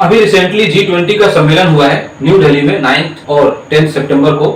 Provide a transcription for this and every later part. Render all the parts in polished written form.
अभी recently G20 का सम्मेलन हुआ है न्यू दिल्ली में 9 और 10 सितंबर को।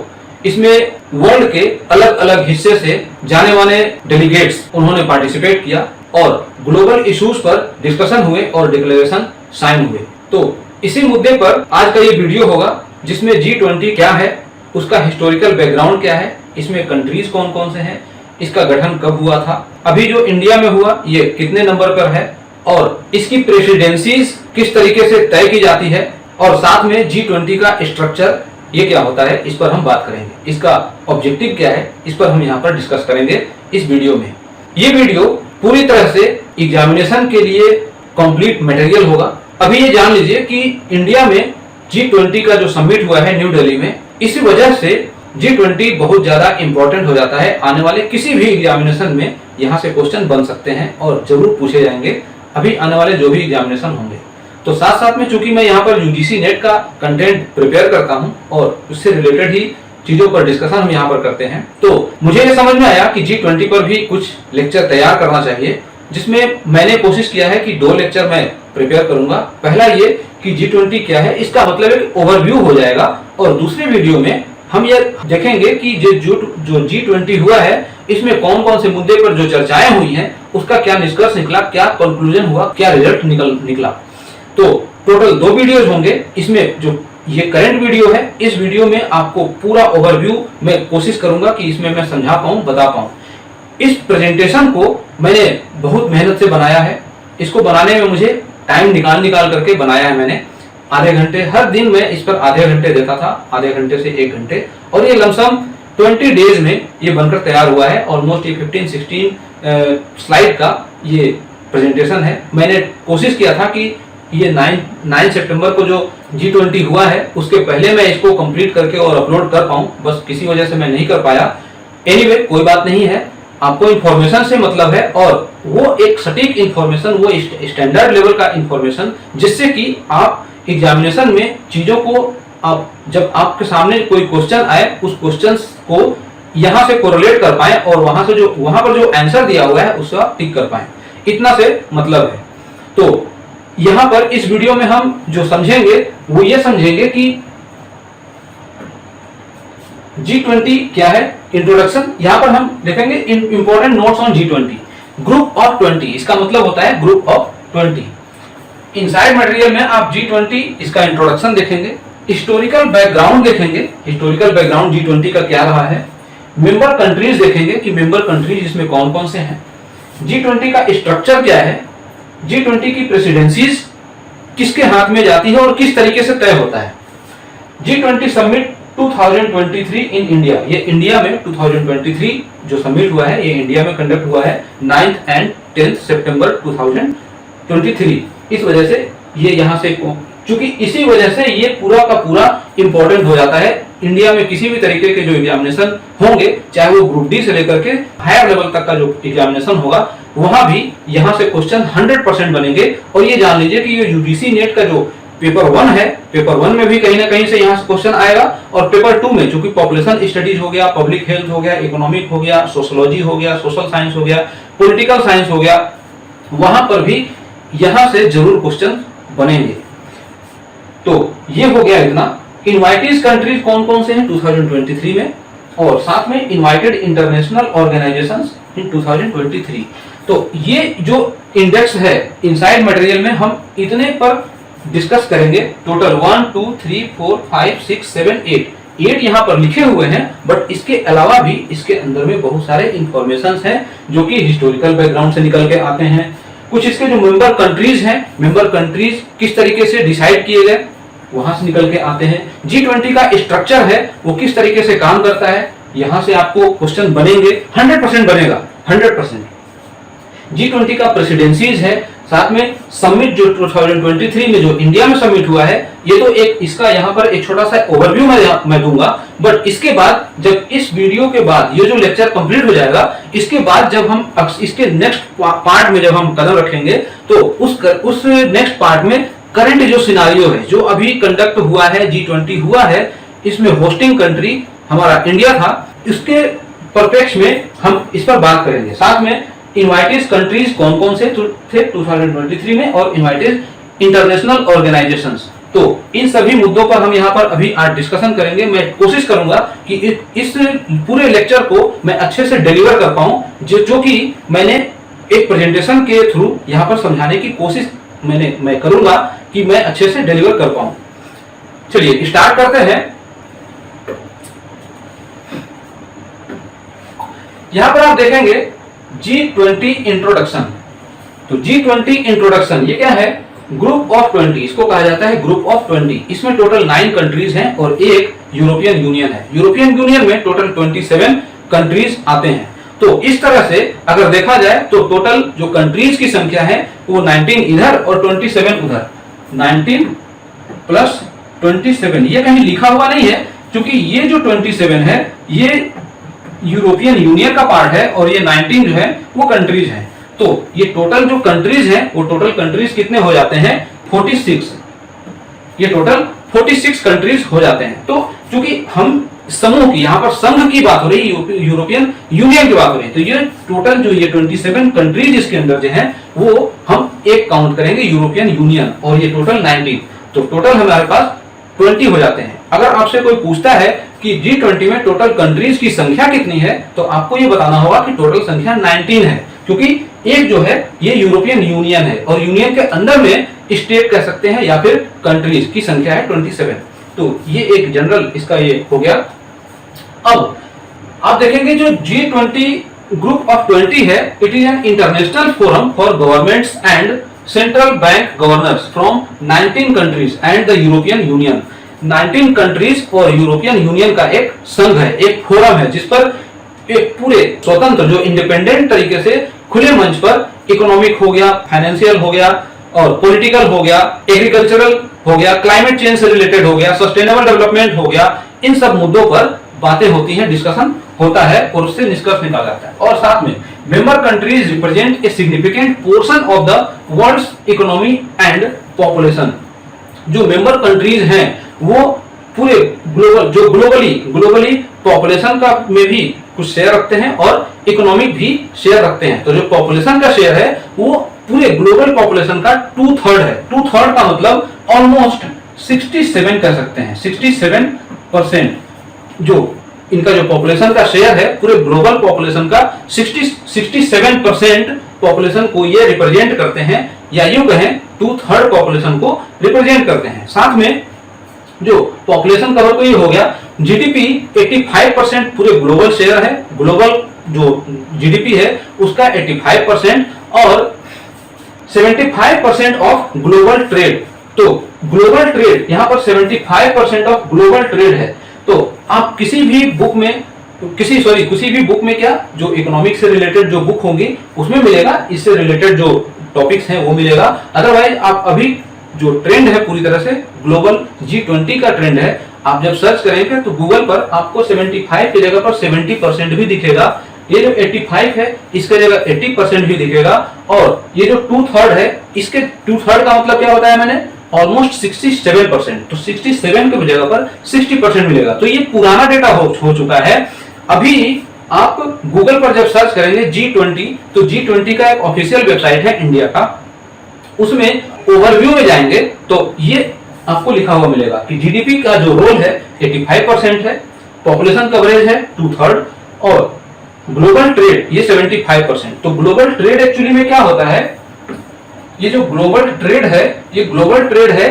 इसमें वर्ल्ड के अलग अलग हिस्से से जाने माने डेलीगेट्स उन्होंने पार्टिसिपेट किया और ग्लोबल इश्यूज पर डिस्कशन हुए और डिक्लेरेशन साइन हुए। तो इसी मुद्दे पर आज का ये वीडियो होगा जिसमें G20 क्या है, उसका हिस्टोरिकल बैकग्राउंड क्या है, इसमें कंट्रीज कौन कौन से हैं, इसका गठन कब हुआ था, अभी जो इंडिया में हुआ ये कितने नंबर पर है और इसकी प्रेसिडेंसीज किस तरीके से तय की जाती है और साथ में G20 का स्ट्रक्चर ये क्या होता है, इस पर हम बात करेंगे। इसका ऑब्जेक्टिव क्या है, इस पर हम यहाँ पर डिस्कस करेंगे इस वीडियो में। ये वीडियो पूरी तरह से एग्जामिनेशन के लिए कंप्लीट मटेरियल होगा। अभी ये जान लीजिए कि इंडिया में G20 का जो समिट हुआ है न्यू दिल्ली में, इसी वजह से G20 बहुत ज्यादा इंपॉर्टेंट हो जाता है। आने वाले किसी भी एग्जामिनेशन में यहाँ से क्वेश्चन बन सकते हैं और जरूर पूछे जाएंगे अभी आने वाले जो भी एग्जामिनेशन होंगे। तो साथ साथ में चूंकि मैं यहाँ पर यूजीसी नेट का कंटेंट प्रिपेयर करता हूँ और उससे रिलेटेड ही चीजों पर डिस्कशन हम यहाँ पर करते हैं, तो मुझे ये समझ में आया कि G20 पर भी कुछ लेक्चर तैयार करना चाहिए, जिसमें मैंने कोशिश किया है कि 2 लेक्चर मैं प्रिपेयर करूंगा। पहला ये कि G20 क्या है, इसका मतलब एक ओवरव्यू हो जाएगा और दूसरे वीडियो में हम ये देखेंगे कि जो G20 हुआ है इसमें कौन कौन से मुद्दे पर जो चर्चाएं हुई हैं उसका क्या निष्कर्ष निकला, क्या कंक्लूजन हुआ, क्या रिजल्ट निकला। तो टोटल 2 वीडियोज होंगे। इसमें जो ये करंट वीडियो है, इस वीडियो में आपको पूरा ओवरव्यू मैं कोशिश करूंगा कि इसमें मैं समझा पाऊं, बता पाऊं। इस प्रेजेंटेशन को मैंने बहुत मेहनत से बनाया है। इसको बनाने में मुझे टाइम निकाल करके बनाया है मैंने। आधे घंटे हर दिन मैं इस पर आधे घंटे देता था, आधे घंटे से 1 घंटे, और ये लमसम 20 डेज में ये बनकर तैयार हुआ है। ऑलमोस्ट ये 15-16 स्लाइड का ये प्रेजेंटेशन है। मैंने कोशिश किया था कि ये 9 सितंबर को जो G20 हुआ है उसके पहले मैं इसको कंप्लीट करके और अपलोड कर पाऊं, बस किसी वजह से मैं नहीं कर पाया। एनीवे कोई बात नहीं है, आपको इंफॉर्मेशन से मतलब है और वो एक सटीक इंफॉर्मेशन, वो स्टैंडर्ड लेवल का इंफॉर्मेशन, जिससे कि आप एग्जामिनेशन में चीजों को आप जब आपके सामने कोई क्वेश्चन आए उस क्वेश्चन को यहाँ से कोरिलेट कर पाए और वहां पर जो आंसर दिया हुआ है उसका टिक कर पाए। इतना से मतलब है। तो यहाँ पर इस वीडियो में हम जो समझेंगे वो ये समझेंगे कि G20 क्या है, इंट्रोडक्शन। यहाँ पर हम देखेंगे important notes on G20, group of 20, इसका मतलब होता है ग्रुप ऑफ 20। इनसाइड मटेरियल में आप G20 इसका इंट्रोडक्शन देखेंगे, हिस्टोरिकल बैकग्राउंड देखेंगे, हिस्टोरिकल बैकग्राउंड G20 का क्या रहा है, मेंबर कंट्रीज देखेंगे कि मेंबर कंट्रीज इसमें कौन कौन से हैं, G20 का स्ट्रक्चर क्या है, G20 की प्रेसिडेंसीज किसके हाथ में जाती है और किस तरीके से तय होता है। G20 समिट 2023 इन इंडिया, ये इंडिया में 2023 जो समिट हुआ है ये इंडिया में कंडक्ट हुआ है 9th and 10th सितंबर 2023। इस वजह से ये यहाँ से, चूंकि इसी वजह से ये पूरा का पूरा इंपॉर्टेंट हो जाता है। इंडिया में किसी भी तरीके के जो एग्जामिनेशन होंगे, चाहे वो ग्रुप डी से लेकर के हायर लेवल तक का जो एग्जामिनेशन होगा, वहां भी यहाँ से क्वेश्चन 100% बनेंगे। और ये जान लीजिए कि ये यूजीसी नेट का जो पेपर 1 है, पेपर 1 में भी कहीं ना कहीं से यहाँ से क्वेश्चन आएगा और पेपर 2 में चूंकि पॉपुलेशन स्टडीज हो गया, पब्लिक हेल्थ हो गया, इकोनॉमिक हो गया, सोशोलॉजी हो गया, सोशल साइंस हो गया, पॉलिटिकल साइंस हो गया, वहां पर भी यहाँ से जरूर क्वेश्चन बनेंगे। तो ये हो गया इतना। इनवाइटेड कंट्रीज कौन कौन से हैं 2023 में, और साथ में इनवाइटेड इंटरनेशनल ऑर्गेनाइजेशंस इन 2023। तो ये जो इंडेक्स है इनसाइड मटेरियल में हम इतने पर डिस्कस करेंगे। टोटल 1 2 3 4 5 6 7 8 यहाँ पर लिखे हुए हैं, बट इसके अलावा भी इसके अंदर में बहुत सारे इंफॉर्मेशन हैं जो कि हिस्टोरिकल बैकग्राउंड से निकल के आते हैं। कुछ इसके जो मेंबर कंट्रीज हैं, मेंबर कंट्रीज किस तरीके से डिसाइड किए गए वहां से निकल के आते हैं। G20 का स्ट्रक्चर है वो किस तरीके से काम करता है, यहां से आपको क्वेश्चन बनेंगे, 100% बनेगा, 100%। G20 का प्रेसिडेंसीज है, साथ में समिट जो 2023 में जो इंडिया में समिट हुआ है, ये तो एक इसका यहाँ पर एक छोटा सा ओवरव्यू मैं दूंगा। बट इसके बाद जब इस वीडियो के बाद ये जो लेक्चर कंप्लीट हो जाएगा, इसके बाद जब हम इसके नेक्स्ट पार्ट में जब हम कदम रखेंगे तो उस नेक्स्ट पार्ट में करंट जो सिनारियो है जो अभी कंडक्ट हुआ है, G20 हुआ है, इसमें होस्टिंग कंट्री हमारा इंडिया था, इसके परपेक्ष में हम इस पर बात करेंगे। साथ में इनवाइटेड कंट्रीज कौन कौन से थे 2023 में और इनवाइटेड इंटरनेशनल ऑर्गेनाइजेशंस। तो इन सभी मुद्दों पर हम यहाँ पर अभी आज डिस्कशन करेंगे। मैं कोशिश करूंगा कि इस पूरे लेक्चर को मैं अच्छे से डिलीवर कर पाऊं, जो कि मैंने एक प्रेजेंटेशन के थ्रू यहाँ पर समझाने की कोशिश मैं करूंगा कि मैं अच्छे से डिलीवर कर पाऊं। चलिए स्टार्ट करते हैं। यहां पर आप देखेंगे G20 इंट्रोडक्शन। तो G20 इंट्रोडक्शन ये क्या है? ग्रुप ऑफ 20, इसको कहा जाता है ग्रुप ऑफ 20। इसमें टोटल 9 कंट्रीज हैं और एक यूरोपियन यूनियन है। यूरोपियन यूनियन में टोटल 27 कंट्रीज आते हैं। तो इस तरह से अगर देखा जाए तो टोटल जो कंट्रीज की संख्या है वो 19 इधर और 27 उधर। 19 प्लस 27, ये कहीं लिखा हुआ नहीं है क्योंकि ये जो 27 है ये यूरोपियन यूनियन का पार्ट है और ये 19 जो है वो कंट्रीज है। तो ये टोटल जो कंट्रीज हैं वो टोटल कंट्रीज कितने हो जाते हैं? 46। ये टोटल 46 कंट्रीज हो जाते हैं। तो क्योंकि हम समूह की, यहाँ पर संघ की बात हो रही है, यूरोपियन यूनियन की बात हो रही है, तो ये टोटल जो ये 27 कंट्रीज इसके अंदर जो है वो हम एक काउंट करेंगे यूरोपियन यूनियन, और ये टोटल 19। तो टोटल हमारे पास 20 हो जाते हैं। अगर आपसे कोई पूछता है कि G20 में टोटल कंट्रीज की संख्या कितनी है, तो आपको ये बताना होगा कि टोटल संख्या 19 है, क्योंकि एक जो है ये यूरोपियन यूनियन है और यूनियन के अंदर में स्टेट कह सकते हैं या फिर कंट्रीज की संख्या है 27। तो ये एक जनरल इसका ये हो गया। अब आप देखेंगे जो G20 ग्रुप ऑफ 20 है, it is an international forum for governments and central bank governors from 19 countries and the European union. 19 countries और यूरोपियन यूनियन का एक संघ है, एक फोरम है, जिस पर एक पूरे स्वतंत्र जो इंडिपेंडेंट तरीके से खुले मंच पर इकोनॉमिक हो गया, फाइनेंशियल हो गया और पॉलिटिकल हो गया, एग्रीकल्चरल हो गया, क्लाइमेट चेंज से रिलेटेड हो गया, सस्टेनेबल डेवलपमेंट हो गया, इन सब मुद्दों पर बातें होती हैं, डिस्कशन होता है और उससे निष्कर्ष निकाला जाता है। और साथ में member countries represent a significant portion of the world's economy and population. जो मेंबर कंट्रीज हैं वो पूरे ग्लोबल जो ग्लोबली पॉपुलेशन का में भी कुछ शेयर रखते हैं और इकोनॉमिक भी शेयर रखते हैं। तो जो पॉपुलेशन का शेयर है वो पूरे ग्लोबल पॉपुलेशन का 2/3 है। 2/3 का मतलब ऑलमोस्ट 67 कह सकते हैं। 67% जो इनका जो पॉपुलेशन का शेयर है पूरे ग्लोबल पॉपुलेशन का 67% पॉपुलेशन को ये रिप्रेजेंट करते हैं, या यूं कहें 2/3 पॉपुलेशन को रिप्रेजेंट करते हैं। साथ में जो पॉपुलेशन कवर तो ये हो गया, जीडीपी 85% पूरे ग्लोबल शेयर है, ग्लोबल जो जीडीपी है उसका 85% और 75% ऑफ ग्लोबल ट्रेड। तो ग्लोबल ट्रेड यहाँ पर 75% ऑफ ग्लोबल ट्रेड है। तो आप किसी भी बुक में क्या जो इकोनॉमिक से रिलेटेड जो बुक होंगी उसमें मिलेगा, इससे रिलेटेड जो टॉपिक्स हैं वो मिलेगा। अदरवाइज आप अभी जो ट्रेंड है पूरी तरह से ग्लोबल G20 का ट्रेंड है, आप जब सर्च करेंगे तो गूगल पर आपको 75 की जगह पर 70% भी दिखेगा। ये जो 85 है इसके जगह 80% भी दिखेगा, और ये जो 2/3 है इसके 2/3 का मतलब क्या बताया मैंने? ऑलमोस्ट 67%। तो 67 की जगह पर 60% मिलेगा। तो ये पुराना डेटा हो चुका है। अभी आप गूगल पर जब सर्च करेंगे G20, तो G20 का एक ऑफिशियल वेबसाइट है इंडिया का, उसमें ओवरव्यू में जाएंगे तो ये आपको लिखा हुआ मिलेगा कि जीडीपी का जो रोल है 85% है, पॉपुलेशन कवरेज है 2/3 और ग्लोबल ट्रेड ये 75%। तो ग्लोबल ट्रेड एक्चुअली में क्या होता है? ये जो ग्लोबल ट्रेड है ये ग्लोबल ट्रेड है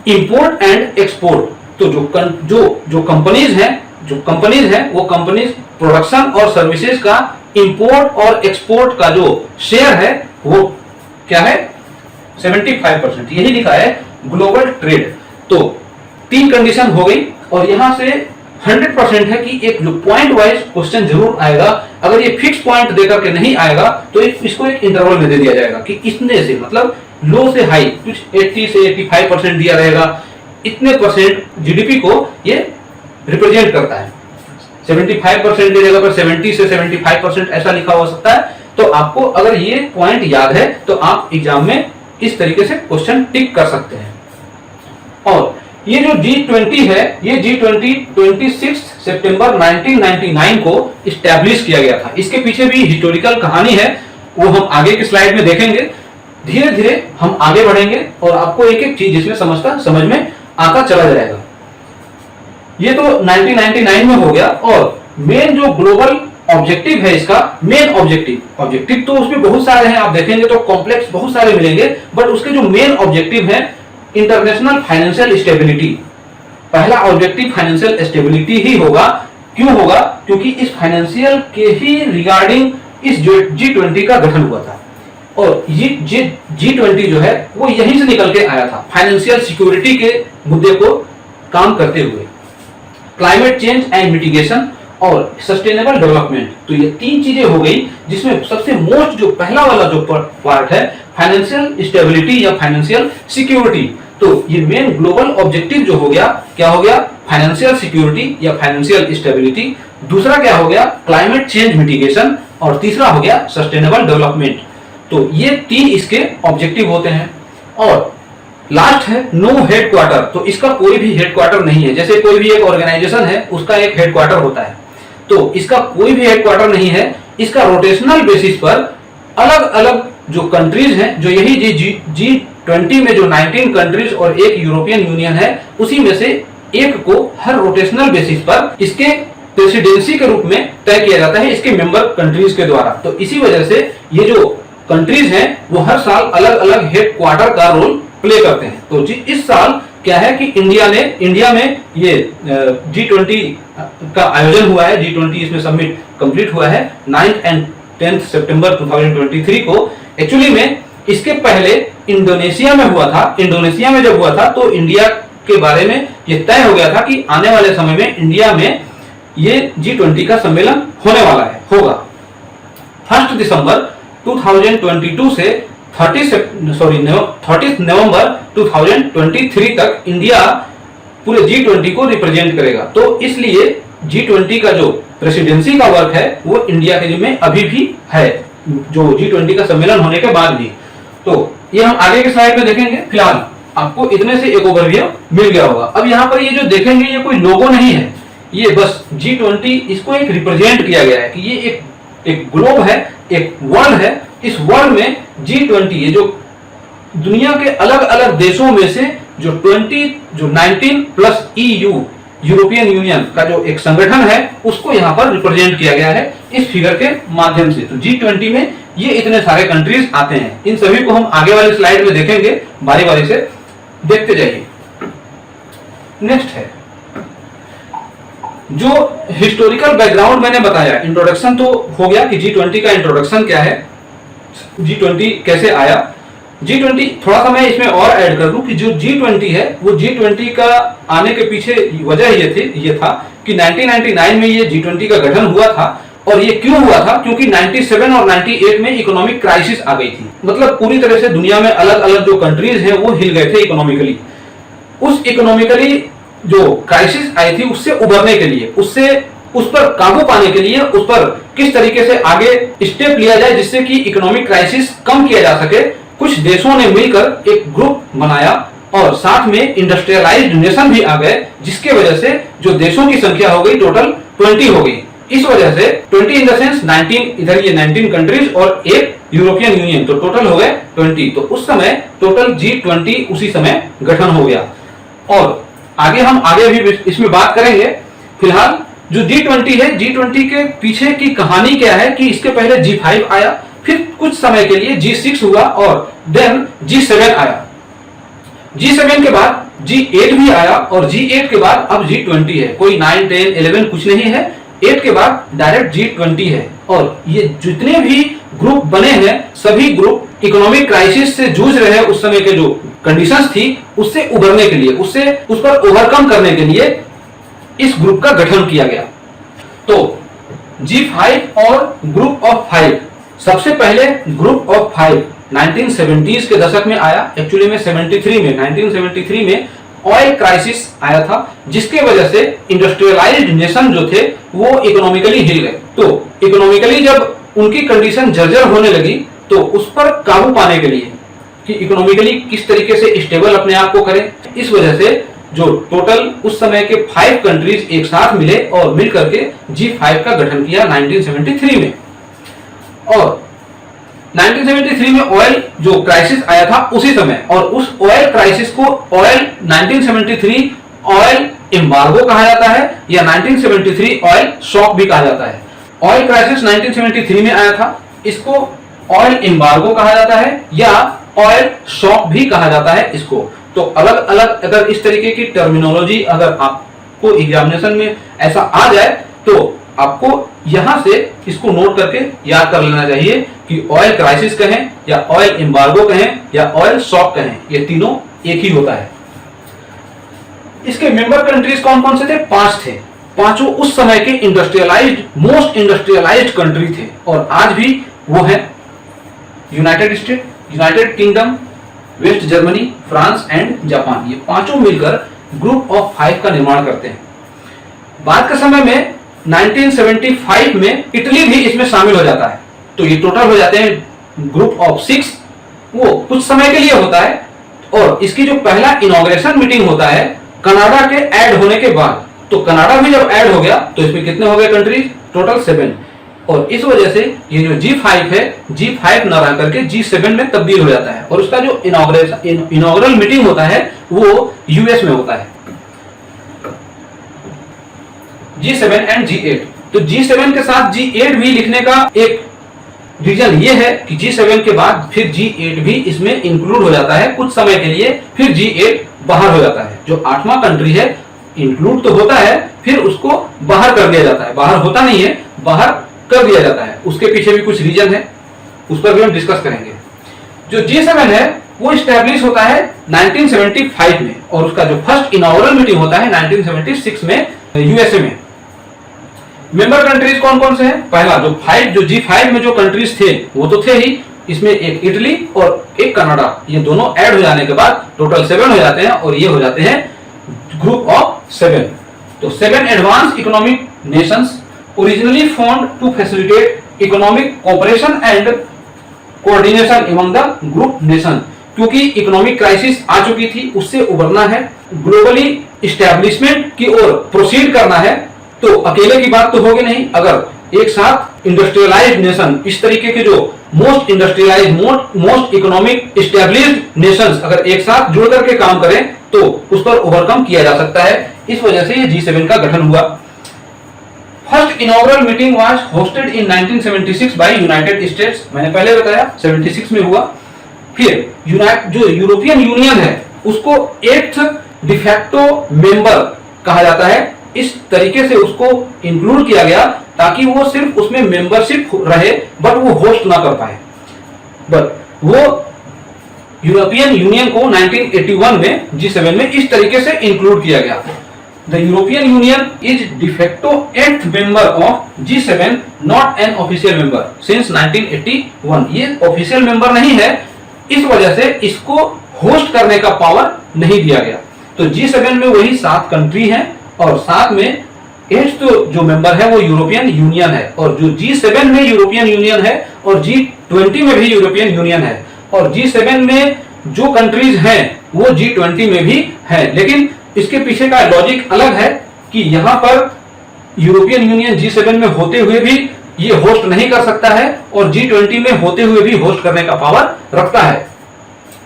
इंपोर्ट एंड एक्सपोर्ट। तो जो कंपनीज हैं वो कंपनीज प्रोडक्शन और सर्विसेज का इंपोर्ट और एक्सपोर्ट का जो शेयर है वो क्या है? 75%। यही लिखा है ग्लोबल ट्रेड। तो 3 कंडीशन हो गई, और यहां से 100% है कि एक जो पॉइंट वाइज क्वेश्चन जरूर आएगा। अगर ये फिक्स पॉइंट देकर के नहीं आएगा तो इसको एक इंटरवल में दे दिया जाएगा कि इतने से मतलब लो से हाई, कुछ 80 से 85% दिया रहेगा, इतने परसेंट जीडीपी को ये रिप्रेजेंट करता है। 75% की जगह पर 70 से 75% ऐसा लिखा हो सकता है। तो आपको अगर ये पॉइंट याद है तो आप एग्जाम में इस तरीके से क्वेश्चन टिक कर सकते हैं। और ये जो G20 है ये G20 26 सितंबर 1999 को इस्टेब्लिश किया गया था। इसके पीछे भी हिस्टोरिकल कहानी है, वो हम आगे की स्लाइड में देखेंगे। धीरे धीरे हम आगे बढ़ेंगे और आपको एक एक चीज इसमें समझ में आता चला जाएगा। ये तो 1999 में हो गया। और मेन जो ग्लोबल ऑब्जेक्टिव है, इसका मेन ऑब्जेक्टिव तो उसमें बहुत सारे हैं, आप देखेंगे तो कॉम्प्लेक्स बहुत सारे मिलेंगे, बट उसके जो मेन ऑब्जेक्टिव है इंटरनेशनल फाइनेंशियल स्टेबिलिटी। पहला ऑब्जेक्टिव फाइनेंशियल स्टेबिलिटी ही होगा। क्यों होगा? क्योंकि इस फाइनेंशियल के ही रिगार्डिंग इस G20 का गठन हुआ था। और ये G20 जो है वो यहीं से निकल के आया था, फाइनेंशियल सिक्योरिटी के मुद्दे को काम करते हुए। क्लाइमेट चेंज एंड मिटिगेशन और सस्टेनेबल डेवलपमेंट, तो ये तीन चीजें हो गई, जिसमें सबसे मोस्ट जो पहला वाला जो पार्ट है फाइनेंशियल स्टेबिलिटी या फाइनेंशियल सिक्योरिटी। तो ये मेन ग्लोबल ऑब्जेक्टिव जो हो गया, क्या हो गया? फाइनेंशियल सिक्योरिटी या फाइनेंशियल स्टेबिलिटी। दूसरा क्या हो गया? Climate change mitigation. और तीसरा हो गया सस्टेनेबल डेवलपमेंट। तो ये तीन इसके ऑब्जेक्टिव होते हैं। और लास्ट है नो हेडक्वार्टर, तो इसका कोई भी हेडक्वार्टर नहीं है। जैसे कोई भी एक ऑर्गेनाइजेशन है उसका एक हेडक्वार्टर होता है, तो इसका कोई भी हेडक्वार्टर नहीं है। इसका रोटेशनल बेसिस पर अलग अलग जो कंट्रीज हैं, जो यही G20 में जो 19 कंट्रीज और एक यूरोपियन यूनियन है, उसी में से एक को हर रोटेशनल बेसिस पर इसके प्रेसिडेंसी के रूप में तय किया जाता है इसके मेंबर कंट्रीज के द्वारा। तो इसी वजह से ये जो कंट्रीज हैं वो हर साल अलग अलग हेडक्वार्टर का रोल प्ले करते हैं। तो इस साल क्या है कि इंडिया में ये G20 का आयोजन हुआ है। G20 इसमें समिट कंप्लीट हुआ है 9th and 10th सितंबर 2023 को। एक्चुअली में इसके पहले इंडोनेशिया में हुआ था। इंडोनेशिया में जब हुआ था तो इंडिया के बारे में ये तय हो गया था कि आने वाले समय में इंडिया में ये G20 का सम्मेलन होने वाला है, होगा। 1 दिसंबर 2022 से 30 नवंबर 2023 तक इंडिया पूरे G20 को रिप्रेजेंट करेगा। तो इसलिए G20 का जो प्रेसिडेंसी का वर्क है वो इंडिया के जिम्मे अभी भी है, जो G20 का सम्मेलन होने के बाद भी। तो ये हम आगे के स्लाइड में देखेंगे। फिलहाल आपको इतने से एक ओवरव्यू मिल गया होगा। अब यहाँ पर ये जो देखेंगे ये कोई लोगो नहीं है, ये बस G20 इसको एक रिप्रेजेंट किया गया है कि ये एक ग्लोब है, एक वर्ल्ड है। इस वर्ल्ड में G20 ये जो दुनिया के अलग अलग देशों में से जो 19 प्लस EU यूरोपियन यूनियन का जो एक संगठन है उसको यहाँ पर रिप्रेजेंट किया गया है इस फिगर के माध्यम से। तो G20 में ये इतने सारे कंट्रीज आते हैं। इन सभी को हम आगे वाली स्लाइड में देखेंगे, बारी बारी से देखते जाइए। नेक्स्ट है जो हिस्टोरिकल बैकग्राउंड मैंने बताया, इंट्रोडक्शन तो हो गया कि G20 का इंट्रोडक्शन क्या है, G20 कैसे आया। G20 थोड़ा सा मैं इसमें और ऐड कर दूं कि जो G20 है वो G20 का आने के पीछे वजह ये था कि 1999 में ये G20 का गठन हुआ था। और ये क्यों हुआ था? क्योंकि 97 और 98 में इकोनॉमिक क्राइसिस आ गई थी। मतलब पूरी तरह से दुनिया में अलग अलग जो कंट्रीज हैं वो हिल गए थे इकोनॉमिकली। उस इकोनॉमिकली जो क्राइसिस आई थी उससे उबरने के लिए, उस पर काबू पाने के लिए, उस पर किस तरीके से आगे स्टेप लिया जाए जिससे कि इकोनॉमिक क्राइसिस कम किया जा सके, कुछ देशों ने मिलकर एक ग्रुप बनाया और साथ में इंडस्ट्रियलाइज्ड नेशन भी आ गए, जिसके वजह से जो देशों की संख्या हो गई टोटल 20 हो गई। इस वजह से 20 इन द सेंस 19, इधर ये 19 कंट्रीज और एक यूरोपियन यूनियन, तो टोटल हो गए 20। तो उस समय टोटल G20 उसी समय गठन हो गया। और हम आगे भी इसमें बात करेंगे। फिलहाल जो G20 है, G20 के पीछे की कहानी क्या है कि इसके पहले G5 आया, फिर कुछ समय के लिए G6 हुआ और देन G7 आया। G7 के बाद G8 भी आया और G8 के बाद अब G20 है। कोई 9, 10, 11 कुछ नहीं है, 8 के बाद डायरेक्ट G20 है। और ये जितने भी ग्रुप बने हैं सभी ग्रुप इकोनॉमिक क्राइसिस से जूझ रहे हैं। उस समय के जो कंडीशंस थी उससे उबरने के लिए, उस पर ओवरकम करने के लिए इस ग्रुप का गठन किया गया। तो G5 और ग्रुप ऑफ 5, सबसे पहले ग्रुप ऑफ 5 1970s के दशक में आया। एक्चुअली में 1973 में ऑयल क्राइसिस आया था, जिसके वजह से इंडस्ट्रियलाइज्ड नेशन जो थे वो इकोनॉमिकली हिल गए। तो इकोनॉमिकली जब उनकी कंडीशन जर्जर होने लगी तो उस पर काबू पाने के लिए कि इकोनॉमिकली किस तरीके से स्टेबल अपने आप को करें, इस वजह से जो टोटल उस समय के 5 कंट्रीज एक साथ मिले और मिल करके G5 का गठन किया 1973 में। और 1973 में ऑयल जो क्राइसिस आया था उसी समय, और उस ऑयल क्राइसिस को ऑयल 1973 ऑयल एम्बार्गो कहा जाता है या 1973 ऑयल शॉक भी कहा जाता है। ऑयल क्राइसिस 1973 में आया था, इसको ऑयल एम्बार्गो कहा जाता है या ऑयल शॉक भी कहा जाता है इसको। तो अलग अलग अगर इस तरीके की टर्मिनोलॉजी अगर आपको एग्जामिनेशन में ऐसा आ जाए तो आपको यहां से इसको नोट करके याद कर लेना चाहिए कि ऑयल क्राइसिस कहें या ऑयल एम्बार्गो कहें या ऑयल शॉक कहें, ये तीनों एक ही होता है। इसके मेंबर कंट्रीज कौन कौन से थे? 5 थे। पांचों उस समय के इंडस्ट्रियलाइज्ड मोस्ट इंडस्ट्रियलाइज्ड कंट्री थे और आज भी वो है United State, United Kingdom, West Germany, France and Japan. ये पांचों मिलकर ग्रुप ऑफ 5 का निर्माण करते हैं। बाद के समय में 1975 में इटली भी इसमें शामिल हो जाता है, तो ये टोटल हो जाते हैं ग्रुप ऑफ 6। वो कुछ समय के लिए होता है और इसकी जो पहला इनॉग्रेशन मीटिंग होता है कनाडा के ऐड होने के बाद, तो कनाडा भी जब ऐड हो गया तो इसमें कितने हो गए कंट्रीज? टोटल 7। और इस वजह से ये जो G5 है, G5 न रह करके G7 में तब्दील हो जाता है और उसका जो इनॉग्रल मीटिंग होता है वो यूएस में होता है। G7 एंड G8, तो G7 के साथ G8 भी लिखने का एक रीजन ये है कि G7 के बाद फिर G8 भी इसमें इंक्लूड हो जाता है कुछ समय के लिए, फिर G8 बाहर हो जाता है। जो 8वां कंट्री है इंक्लूड तो होता है फिर उसको बाहर कर दिया जाता है, बाहर होता नहीं है, बाहर कर दिया जाता है। उसके पीछे भी कुछ रीजन है, उस पर भी हम डिस्कस करेंगे। जो G7 है वो इस्टेब्लिश होता है 1975 में और उसका जो फर्स्ट इनॉग्रल मीटिंग होता है 1976 में यूएसए में। मेंबर कंट्रीज कौन कौन से हैं? पहला जो G5 में जो कंट्रीज थे वो तो थे ही, इसमें एक इटली और एक कनाडा, ये दोनों ऐड हो जाने के बाद टोटल 7 हो जाते हैं और ये हो जाते हैं ग्रुप ऑफ 7। तो 7 advance economic nations originally formed to facilitate economic cooperation and coordination among the group nation. क्योंकि इकोनॉमिक क्राइसिस आ चुकी थी, उससे उबरना है, ग्लोबली इस्टेब्लिशमेंट की ओर प्रोसीड करना है, तो अकेले की बात तो होगी नहीं। अगर एक साथ इंडस्ट्रियलाइज्ड नेशन, इस तरीके के जो most industrialised most economic established Nations अगर एक साथ जुड़ करके काम करें तो उस पर ओवरकम किया जा सकता है। इस वजह से ये G7 का गठन हुआ। First inaugural meeting was hosted in 1976 by United States, मैंने पहले बताया 76 में हुआ। फिर जो यूरोपियन यूनियन है उसको 8th डिफैक्टो मेंबर कहा जाता है। इस तरीके से उसको इंक्लूड किया गया ताकि वो सिर्फ उसमें मेंबरशिप रहे बट वो होस्ट ना कर पाए। बट वो यूरोपियन यूनियन को 1981 में G7 में इस तरीके से इंक्लूड किया गया। The European union is de facto 8th member of G7, not an official member since 1981। ये ऑफिशियल मेंबर नहीं है, इस वजह से इसको होस्ट करने का पावर नहीं दिया गया। तो G7 में वही 7 कंट्री हैं और साथ में 8th जो मेंबर है वो यूरोपियन यूनियन है, और जो G7 में यूरोपियन यूनियन है और G20 में भी यूरोपियन यूनियन है, और G7 में जो कंट्रीज हैं वो G20 में भी है। लेकिन इसके पीछे का लॉजिक अलग है कि यहाँ पर यूरोपियन यूनियन G7 में होते हुए भी ये होस्ट नहीं कर सकता है और G20 में होते हुए भी होस्ट करने का पावर रखता है।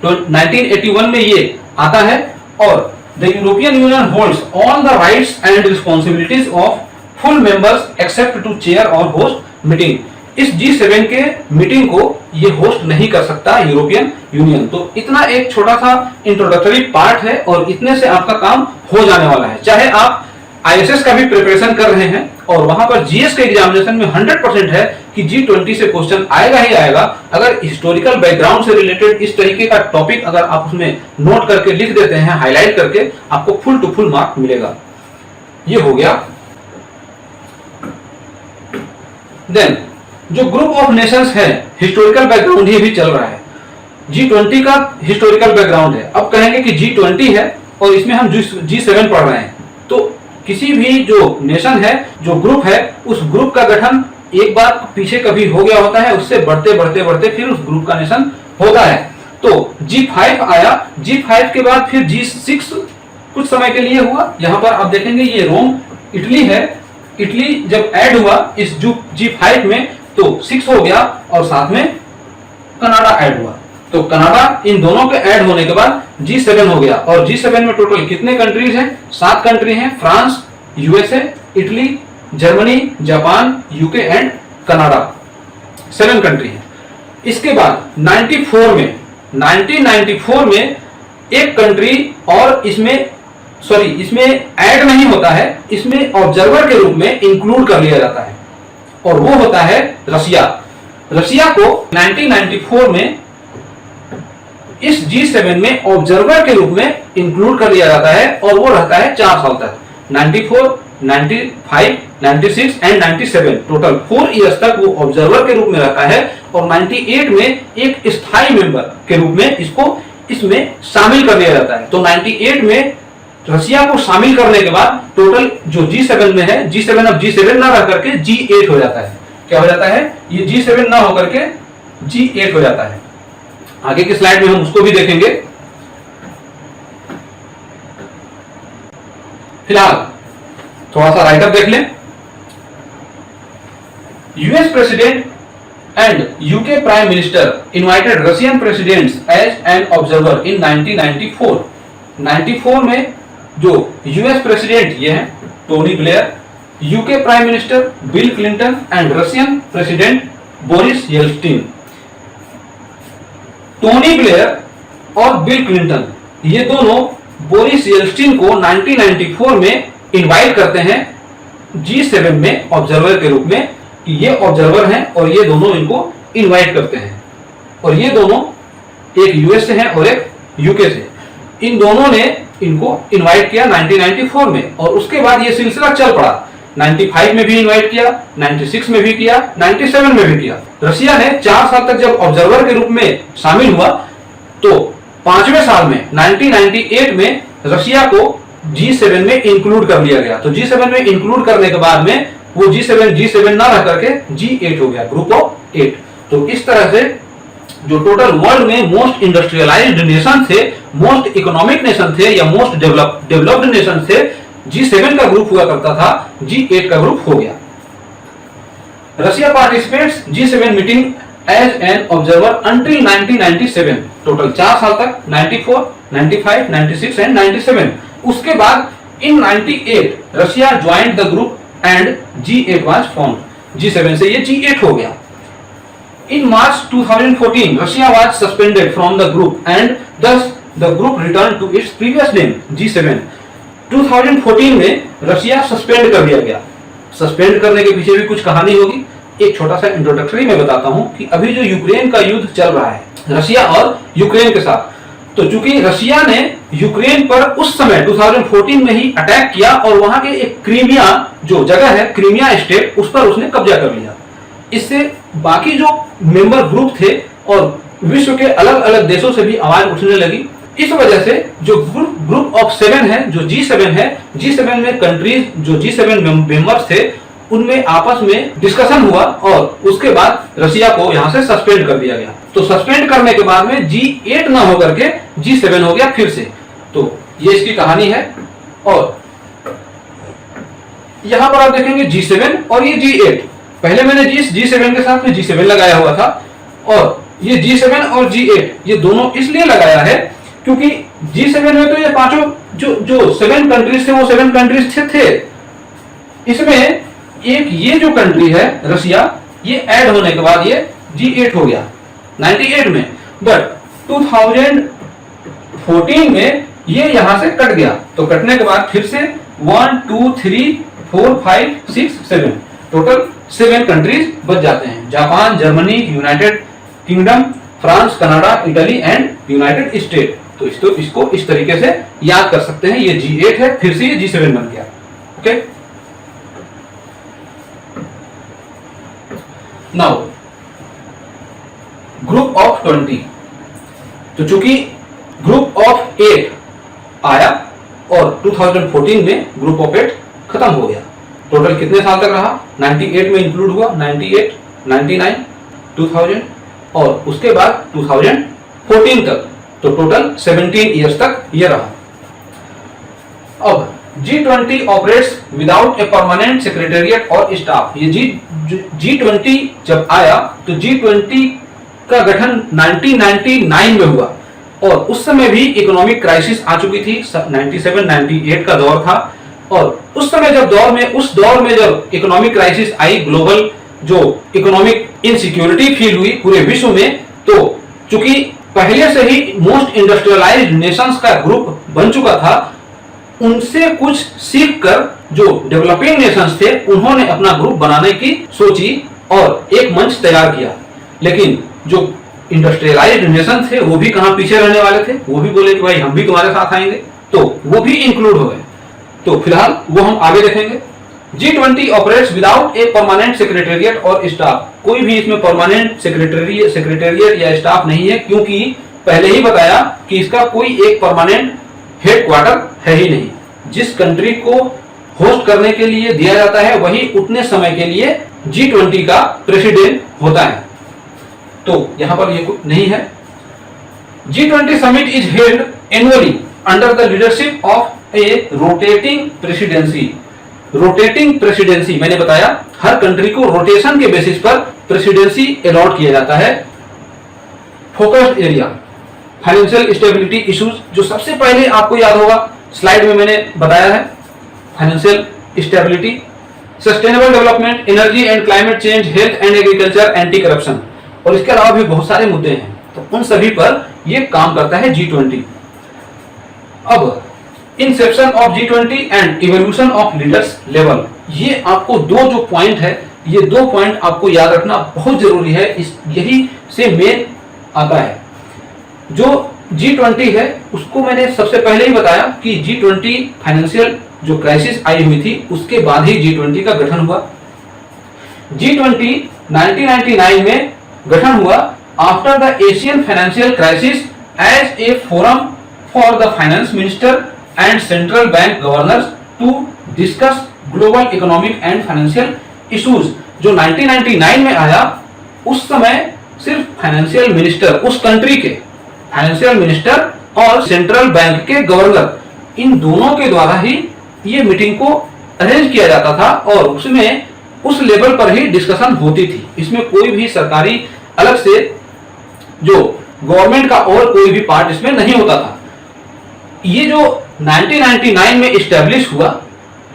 तो 1981 में ये आता है और the European Union holds all the rights and responsibilities of full members except to chair or host meeting। इस G7 के मीटिंग को ये होस्ट नहीं कर सकता यूरोपियन यूनियन। तो इतना एक छोटा सा इंट्रोडक्टरी पार्ट है और इतने से आपका काम हो जाने वाला है। चाहे आप ISS का भी प्रिपरेशन कर रहे हैं और वहां पर GS के एग्जामिनेशन में 100% है कि G20 से क्वेश्चन आएगा ही आएगा। अगर हिस्टोरिकल बैकग्राउंड से रिलेटेड इस तरीके का टॉपिक अगर आप उसमें नोट करके लिख देते हैं, हाईलाइट करके, आपको फुल टू फुल मार्क मिलेगा। ये हो गया। देन जो ग्रुप ऑफ नेशंस है, हिस्टोरिकल बैकग्राउंड ये भी चल रहा है। G20 का हिस्टोरिकल बैकग्राउंड है। अब कहेंगे कि G20 है और इसमें हम G7 पढ़ रहे हैं, तो किसी भी जो नेशन है, जो ग्रुप है, उस ग्रुप का गठन एक बार पीछे कभी हो गया होता है, उससे बढ़ते बढ़ते बढ़ते फिर उस ग्रुप का नेशन होता है। तो G5 आया, G5 के बाद फिर G6 कुछ समय के लिए हुआ। यहां पर आप देखेंगे ये रोम इटली है, इटली जब ऐड हुआ इस G5 में तो 6 हो गया और साथ में कनाडा ऐड हुआ। तो कनाडा इन दोनों के ऐड होने के बाद G7 हो गया। और G7 में टोटल कितने कंट्रीज हैं? 7 कंट्री हैं, France, USA, Italy, Germany, Japan, UK and Canada, 7 country है। इसके बाद 1994 में एक कंट्री और इसमें ऐड नहीं होता है, इसमें ऑब्जर्वर के रूप में इंक्लूड कर लिया जाता है, और वो होता है रसिया। रसिया को 1994 में इस G7 में ऑब्जर्वर के रूप में इंक्लूड कर लिया जाता है, और वो रहता है 4 साल तक, 94, 95, 96 एंड 97, टोटल 4 इयर्स तक वो ऑब्जर्वर के रूप में रहता है। और 98 में एक स्थायी मेंबर के रूप में इसमें शामिल कर लिया जाता है। तो 98 में रसिया को शामिल करने के बाद टोटल जो G7 में है, G7 अब G7 ना रह करके G8 हो जाता है। क्या हो जाता है? ये G7 ना होकर के G8 हो जाता है। आगे की स्लाइड में हम उसको भी देखेंगे। फिलहाल थोड़ा सा राइटअप देख लें। US president and UK prime minister invited Russian presidents as an observer in 1994। 94 में जो यूएस प्रेसिडेंट ये हैं Tony Blair, UK prime minister Bill Clinton and Russian president Boris Yeltsin. Tony Blair और बिल क्लिंटन ये दोनों Boris Yeltsin को 1994 में invite करते हैं G7 में ऑब्जर्वर के रूप में, कि ये ऑब्जर्वर हैं, और ये दोनों इनको इनवाइट करते हैं। और ये दोनों एक यूएस से हैं और एक यूके से। इन दोनों ने इनको इनवाइट किया 1994 में, और उसके बाद ये सिलसिला चल पड़ा। 95 में भी इनवाइट किया, 96 में भी किया, 97 में भी किया। रशिया ने 4 साल तक जब ऑब्जर्वर के रूप में शामिल हुआ, तो 5वें साल में 1998 में रशिया को G7 में इंक्लूड कर लिया गया। तो G7 में इंक्लूड करने के बाद में वो G7 ना रह करके G8 हो गया, ग्रुप ऑफ 8। तो इस तरह से जो टोटल वर्ल्ड में मोस्ट इंडस्ट्रियलाइज्ड नेशन थे, मोस्ट इकोनॉमिक नेशन थे, या मोस्ट डेवलप्ड नेशन थे, G7 का ग्रुप हुआ करता था, G8 का ग्रुप हो गया। Russia participates G7 meeting as an observer until 1997, total 4 साल तक, 94, 95, 96 एंड 97। उसके बाद इन 98 Russia joint the group and G8 was formed. G7 से ये G8 हो गया। In March 2014, Russia was suspended from the group and thus the group returned to its previous name, G7. 2014 में Russia suspend कर दिया गया। सस्पेंड करने के पीछे भी कुछ कहानी होगी। एक छोटा सा इंट्रोडक्टरी में बताता हूं कि अभी जो यूक्रेन का युद्ध चल रहा है रशिया और यूक्रेन के साथ, तो चूंकि रशिया ने यूक्रेन पर उस समय 2014 में ही अटैक किया, और वहां के एक क्रीमिया जो जगह है, क्रीमिया स्टेट, उस पर उसने कब्जा कर लिया। इससे बाकी जो मेंबर ग्रुप थे और विश्व के अलग अलग देशों से भी आवाज उठने लगी। इस वजह से जो ग्रुप ऑफ 7 है, जो G7 है, G7 में कंट्रीज जो G7 मेंबर्स थे, उनमें आपस में डिस्कशन हुआ, और उसके बाद रशिया को यहां से सस्पेंड कर दिया गया। तो सस्पेंड करने के बाद में G8 ना होकर के G7 हो गया फिर से। तो ये इसकी कहानी है। और यहां पर आप देखेंगे G7 और ये G8। पहले मैंने G7 के साथ में G7 लगाया हुआ था, और ये G7 और G8 ये दोनों इसलिए लगाया है क्योंकि G7 में तो ये पांचों जो 7 कंट्रीज थे, वो 7 कंट्रीज थे। इसमें एक ये जो कंट्री है रशिया, ये ऐड होने के बाद ये G8 हो गया 98 में। बट 2014 में ये यहां से कट गया। तो कटने के बाद फिर से 1 2 3 4 5 6 7 टोटल 7 कंट्रीज बच जाते हैं। Japan, Germany, United kingdom, France, Canada, Italy and United state. तो इसको इस तरीके से याद कर सकते हैं। ये G8 है, फिर से ये G7 बन गया। Okay, now group of 20। तो चूंकि ग्रुप ऑफ 8 आया और 2014 में ग्रुप ऑफ 8 खत्म हो गया। टोटल कितने साल तक रहा? 98 में इंक्लूड हुआ, 98, 99, 2000 और उसके बाद 2014 तक। तो टोटल 17 इयर्स तक ये रहा। अब G20 operates without a permanent secretariat और स्टाफ। ये G20 जब आया तो G20 का गठन 1999 में हुआ और उस समय भी इकोनॉमिक क्राइसिस आ चुकी थी। 97-98 का दौर था और उस समय उस दौर में जब इकोनॉमिक क्राइसिस आई, ग्लोबल जो इकोनॉमिक इनसिक्योरिटी फील हुई पूरे विश्व में, तो चूंकि पहले से ही मोस्ट इंडस्ट्रियलाइज्ड नेशंस का ग्रुप बन चुका था, उनसे कुछ सीख कर जो डेवलपिंग नेशंस थे उन्होंने अपना ग्रुप बनाने की सोची और एक मंच तैयार किया। लेकिन जो इंडस्ट्रियलाइज्ड नेशन थे वो भी कहां पीछे रहने वाले थे, वो भी बोले कि भाई हम भी तुम्हारे साथ आएंगे, तो वो भी इंक्लूड हो गए। तो फिलहाल वो हम आगे देखेंगे। G20 operates without a permanent secretariat और स्टाफ। कोई भी इसमें परमानेंट सेक्रेटेरिएट या स्टाफ नहीं है, क्योंकि पहले ही बताया कि इसका कोई एक परमानेंट हेडक्वार्टर है ही नहीं। जिस कंट्री को होस्ट करने के लिए दिया जाता है वही उतने समय के लिए G20 का प्रेसिडेंट होता है। तो यहां पर ये नहीं है। G20 summit is held annually under the leadership of A rotating presidency. Rotating presidency मैंने बताया, हर कंट्री को रोटेशन के बेसिस पर प्रेसिडेंसी अलॉट किया जाता है। Focused area, financial stability issues, जो सबसे पहले आपको याद होगा, स्लाइड में मैंने बताया है। Financial stability, sustainable development, energy and climate change, health and agriculture, anti corruption, और इसके अलावा भी बहुत सारे मुद्दे हैं। तो उन सभी पर यह काम करता है G20। अब Inception of G20 and evolution of leaders level, ये आपको जो पॉइंट है, ये 2 पॉइंट आपको याद रखना बहुत जरूरी है। यही से मेन आता है। जो G20 है उसको मैंने सबसे पहले ही बताया कि G20 फाइनेंशियल जो क्राइसिस आई हुई थी उसके बाद ही G20 का गठन हुआ। G20 1999 में गठन हुआ after the Asian financial crisis as a forum for the finance minister and central bank governors to discuss global economic and financial issues. जो 1999 में आया उस समय सिर्फ फाइनेंशियल मिनिस्टर, उस कंट्री के फाइनेंशियल मिनिस्टर और सेंट्रल बैंक के गवर्नर, इन दोनों के द्वारा ही ये मीटिंग को अरेंज किया जाता था और उसमें उस लेवल पर ही डिस्कशन होती थी। इसमें कोई भी सरकारी अलग से जो गवर्नमेंट का और कोई भी पार्ट इसमें नहीं होता था। ये जो 1999 में इस्टेब्लिश हुआ,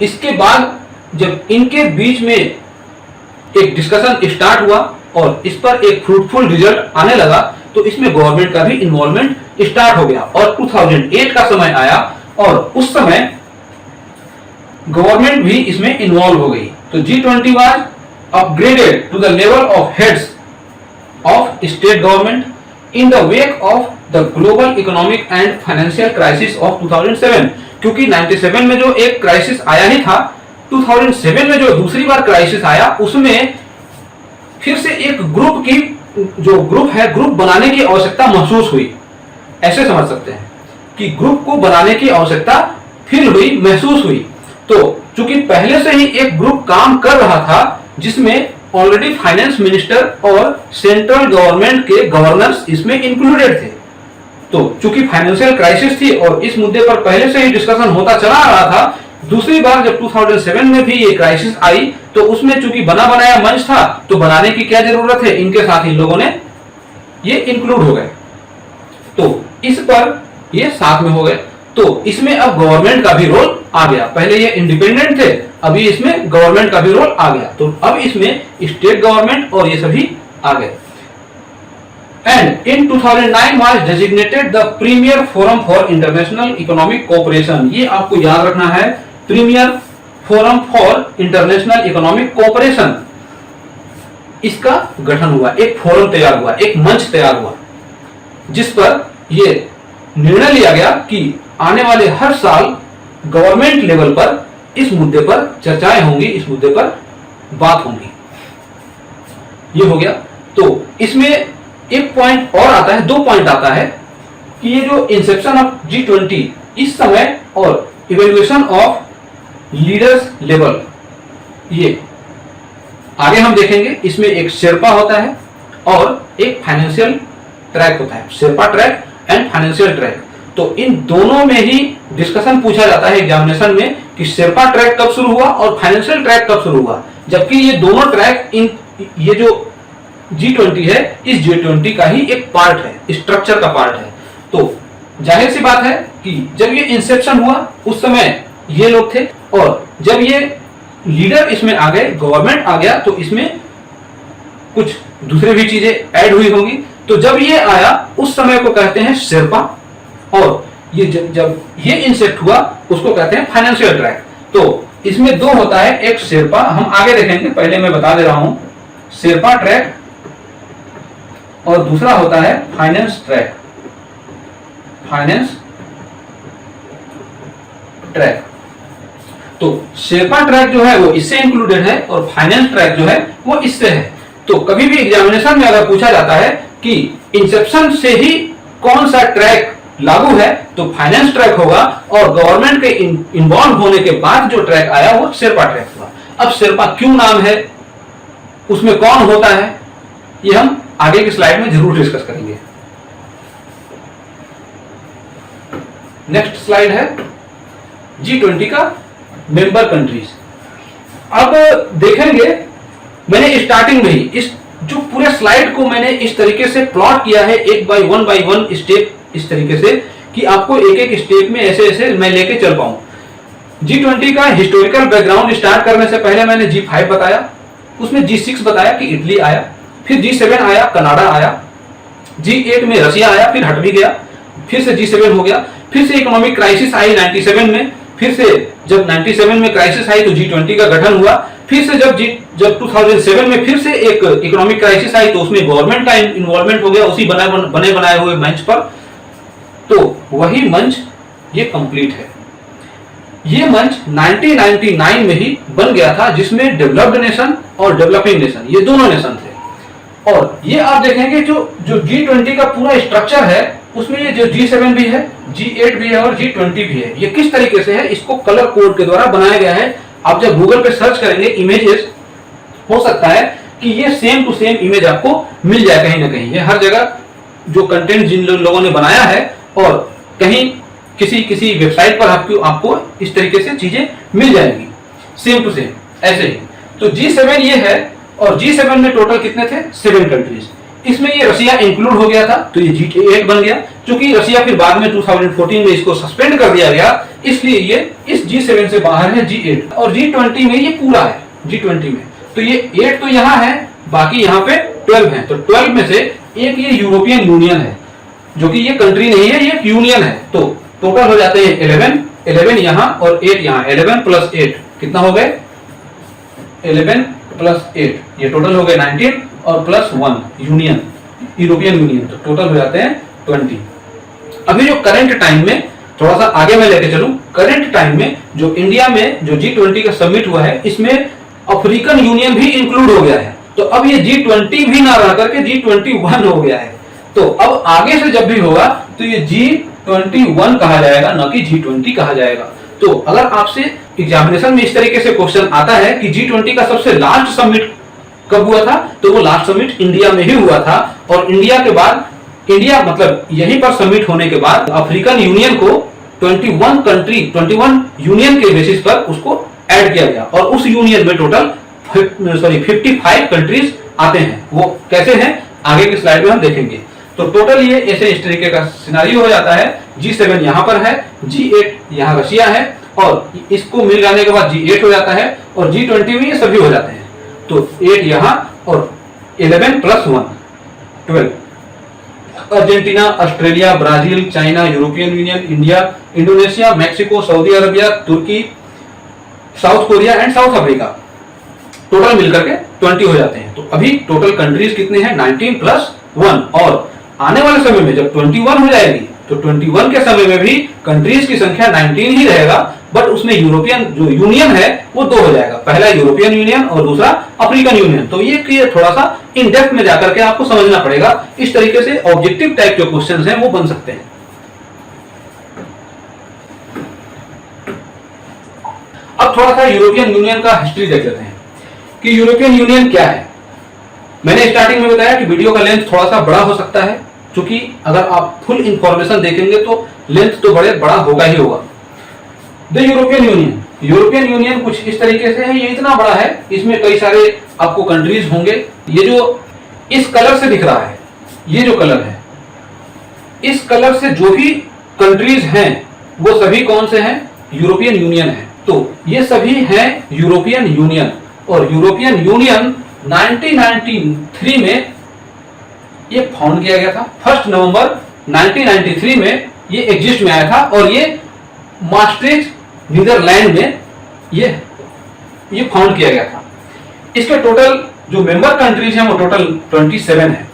इसके बाद जब इनके बीच में एक डिस्कशन स्टार्ट हुआ और इस पर एक फ्रूटफुल रिजल्ट आने लगा, तो इसमें गवर्नमेंट का भी इन्वॉल्वमेंट स्टार्ट हो गया और 2008 का समय आया और उस समय गवर्नमेंट भी इसमें इन्वॉल्व हो गई। तो G20 was upgraded to the level of heads of state government in the wake of the global economic and financial crisis of 2007। क्योंकि 97 में जो एक क्राइसिस आया ही था, 2007 में जो दूसरी बार क्राइसिस आया उसमें फिर से एक ग्रुप बनाने की आवश्यकता महसूस हुई। ऐसे समझ सकते हैं कि ग्रुप को बनाने की आवश्यकता फील हुई, महसूस हुई। तो चूंकि पहले से ही एक ग्रुप काम कर रहा था जिसमें ऑलरेडी फाइनेंस मिनिस्टर और सेंट्रल गवर्नमेंट के गवर्नर्स इसमें इंक्लूडेड थे, तो चूंकि फाइनेंशियल क्राइसिस थी और इस मुद्दे पर पहले से ही डिस्कशन होता चला आ रहा था, दूसरी बार जब 2007 में भी ये क्राइसिस आई तो उसमें चूंकि बना बनाया मंच था, तो बनाने की क्या जरूरत है, इनके साथ इन लोगों ने ये इंक्लूड हो गए, तो इस पर ये साथ में हो गए। तो इसमें अब गवर्नमेंट का भी रोल आ गया। पहले ये इंडिपेंडेंट थे, अभी इसमें गवर्नमेंट का भी रोल आ गया। तो अब इसमें स्टेट गवर्नमेंट और ये सभी आ गए। And in 2009 was designated the premier forum for international economic cooperation. ये आपको याद रखना है, premier forum for international economic cooperation, इसका गठन हुआ, एक फोरम तैयार हुआ, एक मंच तैयार हुआ, जिस पर यह निर्णय लिया गया कि आने वाले हर साल गवर्नमेंट लेवल पर इस मुद्दे पर चर्चाएं होंगी, इस मुद्दे पर बात होंगी। ये हो गया। तो इसमें एक पॉइंट और आता है, 2 पॉइंट आता है कि ये जो इंसेप्शन ऑफ G20 इस समय और इवैल्यूएशन ऑफ लीडर्स लेवल, ये आगे हम देखेंगे। इसमें एक शेरपा होता है और एक फाइनेंशियल ट्रैक होता है, Sherpa track and financial track. तो इन दोनों में ही डिस्कशन पूछा जाता है एग्जामिनेशन में कि शेरपा ट्रैक कब शुरू हुआ और फाइनेंशियल ट्रैक कब शुरू हुआ, जबकि ये दोनों ट्रैक ये जो G20 है इस G20 का ही एक पार्ट है, स्ट्रक्चर का पार्ट है। तो जाहिर सी बात है कि जब ये इंसेप्शन हुआ उस समय ये लोग थे, और जब ये लीडर इसमें आ गए, गवर्नमेंट आ गया, तो इसमें कुछ दूसरे भी चीजें ऐड हुई होंगी। तो जब ये आया उस समय को कहते हैं शेरपा, और ये जब ये इंसेप्ट हुआ उसको कहते हैं फाइनेंशियल ट्रैक। तो इसमें दो होता है, एक शेरपा, हम आगे देखेंगे, पहले मैं बता दे रहा हूं, शेरपा ट्रैक, और दूसरा होता है फाइनेंस ट्रैक, फाइनेंस ट्रैक। तो शेरपा ट्रैक जो है वो इससे इंक्लूडेड है, और फाइनेंस ट्रैक जो है वो इससे है। तो कभी भी एग्जामिनेशन में अगर पूछा जाता है कि इंसेप्शन से ही कौन सा ट्रैक लागू है, तो फाइनेंस ट्रैक होगा, और गवर्नमेंट के इन्वॉल्व होने के बाद जो ट्रैक आया वो शेरपा ट्रैक हुआ। अब शेरपा क्यों नाम है, उसमें कौन होता है, ये हम आगे की स्लाइड में जरूर डिस्कस करेंगे। नेक्स्ट स्लाइड है G20 का मेंबर कंट्रीज। अब देखेंगे, मैंने स्टार्टिंग में ही इस जो पूरे स्लाइड को मैंने इस तरीके से प्लॉट किया है, एक बाय वन स्टेप, इस तरीके से कि आपको एक एक स्टेप में ऐसे ऐसे मैं लेके चल पाऊं। G20 का हिस्टोरिकल बैकग्राउंड स्टार्ट करने से पहले मैंने G5 बताया, उसमें G6 बताया कि इटली आया, फिर G7 आया, कनाडा आया, G8 में रशिया आया, फिर हट भी गया, फिर से G7 हो गया, फिर से इकोनॉमिक क्राइसिस आई 97 में, फिर से जब 97 में क्राइसिस आई तो G20 का गठन हुआ, फिर से जब 2007 में फिर से एक इकोनॉमिक क्राइसिस आई तो उसमें गवर्नमेंट का इन्वॉल्वमेंट हो गया उसी बने बनाए हुए मंच पर। तो वही मंच ये कंप्लीट है। ये मंच 1999 में ही बन गया था, जिसमें डेवलप्ड नेशन और डेवलपिंग नेशन ये दोनों नेशन थे। और ये आप देखेंगे जो G20 का पूरा स्ट्रक्चर है, उसमें ये जो G7 भी है, G8 भी है और G20 भी है, ये किस तरीके से है, इसको कलर कोड के द्वारा बनाया गया है। आप जब गूगल पे सर्च करेंगे इमेजेस, हो सकता है कि ये सेम टू सेम इमेज आपको मिल जाए कहीं ना कहीं। ये हर जगह जो कंटेंट जिन लोगों ने बनाया है, और कहीं किसी वेबसाइट पर आपको इस तरीके से चीजें मिल जाएंगी सेम टू सेम ऐसे ही। तो G7 ये है, और G7 में टोटल कितने थे, 7 कंट्रीज। इसमें ये रशिया इंक्लूड हो गया था, तो ये G8 बन गया। क्योंकि रशिया फिर बाद में 2014 में इसको सस्पेंड कर दिया गया, इसलिए ये इस G7 से बाहर है, G8। और G20 में ये पूरा है, G20 में तो ये 8 तो यहाँ है, बाकी यहाँ पे 12 है। तो 12 में से एक ये यूरोपियन यूनियन है, जो कि ये कंट्री नहीं है, ये यूनियन है। तो टोटल हो जाते हैं 11 यहाँ और 8 यहाँ, 11 प्लस 8 कितना हो गए, 11 प्लस 8, ये टोटल हो गए 19, और प्लस 1 यूनियन, यूरोपियन यूनियन, तो टोटल हो जाते हैं 20। अभी जो करंट टाइम में, थोड़ा सा आगे मैं लेके चलूं, करंट टाइम में जो इंडिया में जो G20 का समिट हुआ है, इसमें अफ्रीकन यूनियन भी इंक्लूड हो गया है। तो अब ये G20 भी ना रह करके G21 हो गया है। तो अब आगे से जब भी होगा तो ये G21 कहा जाएगा, ना कि G20 कहा जाएगा। तो अगर आपसे एग्जामिनेशन में इस तरीके से क्वेश्चन आता है कि G20 का सबसे लास्ट समिट कब हुआ था, तो वो लास्ट समिट इंडिया में ही हुआ था। और इंडिया के बाद, इंडिया मतलब यहीं पर समिट होने के बाद अफ्रीकन यूनियन को 21 यूनियन के बेसिस पर उसको ऐड किया गया, और उस यूनियन में टोटल 55 कंट्रीज आते हैं। वो कैसे हैं आगे की स्लाइड में हम देखेंगे। तो टोटल ये ऐसे इस तरीके का सिनारियो हो जाता है। G7 यहाँ पर है, G8 यहाँ रशिया है, और इसको मिल जाने के बाद G8 हो जाता है, और G20 में ये सभी हो जाते हैं। तो 8 यहाँ और 11 plus 1 12। Argentina, Australia, Brazil, China, European Union, India, Indonesia, Mexico, Saudi Arabia, Turkey, South Korea and South Africa, total मिलकर के 20 हो जाते हैं। तो अभी टोटल कंट्रीज कितने हैं, 19 प्लस 1। और आने वाले समय में जब 21 हो जाएगी तो 21 के समय में भी कंट्रीज की संख्या 19 ही रहेगा, बट उसमें यूरोपियन जो यूनियन है वो 2 हो जाएगा, पहला यूरोपियन यूनियन और दूसरा अफ्रीकन यूनियन। तो ये थोड़ा सा इन डेप्थ में जाकर के आपको समझना पड़ेगा। इस तरीके से ऑब्जेक्टिव टाइप जो क्वेश्चंस हैं वो बन सकते हैं। अब थोड़ा सा यूरोपियन यूनियन का हिस्ट्री देख लेते हैं कि यूरोपियन यूनियन क्या है। मैंने स्टार्टिंग में बताया कि वीडियो का लेंथ थोड़ा सा बड़ा हो सकता है, क्योंकि अगर आप फुल इंफॉर्मेशन देखेंगे तो लेंथ तो बड़ा होगा ही होगा। द यूरोपियन यूनियन कुछ इस तरीके से है। ये इतना बड़ा है, इसमें कई सारे आपको कंट्रीज होंगे। ये जो इस कलर से दिख रहा है, ये जो कलर है, इस कलर से जो भी कंट्रीज हैं वो सभी कौन से हैं? यूरोपियन यूनियन है। तो ये सभी हैं यूरोपियन यूनियन, और यूरोपियन यूनियन 1993 में ये फाउंड किया गया था। 1 नवंबर 1993 में ये एग्जिस्ट में आया था, और ये maastricht नीदरलैंड में ये फाउंड किया गया था। इसके टोटल जो मेंबर कंट्रीज हैं वो टोटल 27 है।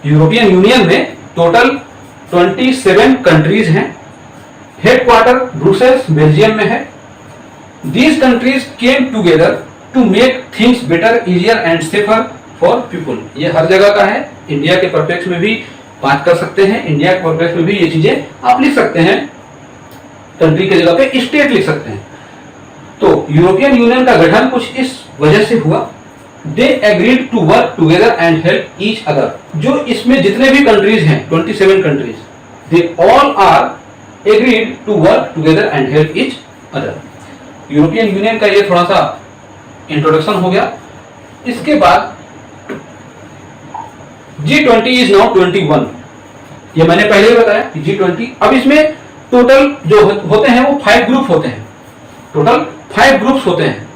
यूरोपियन यूनियन में टोटल 27 कंट्रीज हैं। हेडक्वार्टर ब्रुसेल्स बेल्जियम में है। These countries came together to make things better, easier and safer for people. ये हर जगह का है। इंडिया के परपेक्स में भी बात कर सकते हैं, इंडिया के परपेक्स में भी ये चीजें आप लिख सकते हैं। कंट्री के जगह पे स्टेट लिख सकते हैं। तो यूरोपियन यूनियन का गठन कुछ इस वजह से हुआ। They agreed to work together and help each other. जो इसमें जितने भी कंट्रीज हैं 27 countries, they all are agreed to work together and help each other. European Union का ये थोड़ा सा इंट्रोडक्शन हो गया। इसके बाद G20 इज नाउ 21। ये मैंने पहले ही बताया कि G20। अब इसमें टोटल जो होते हैं वो 5 ग्रुप होते हैं। टोटल 5 ग्रुप्स होते हैं,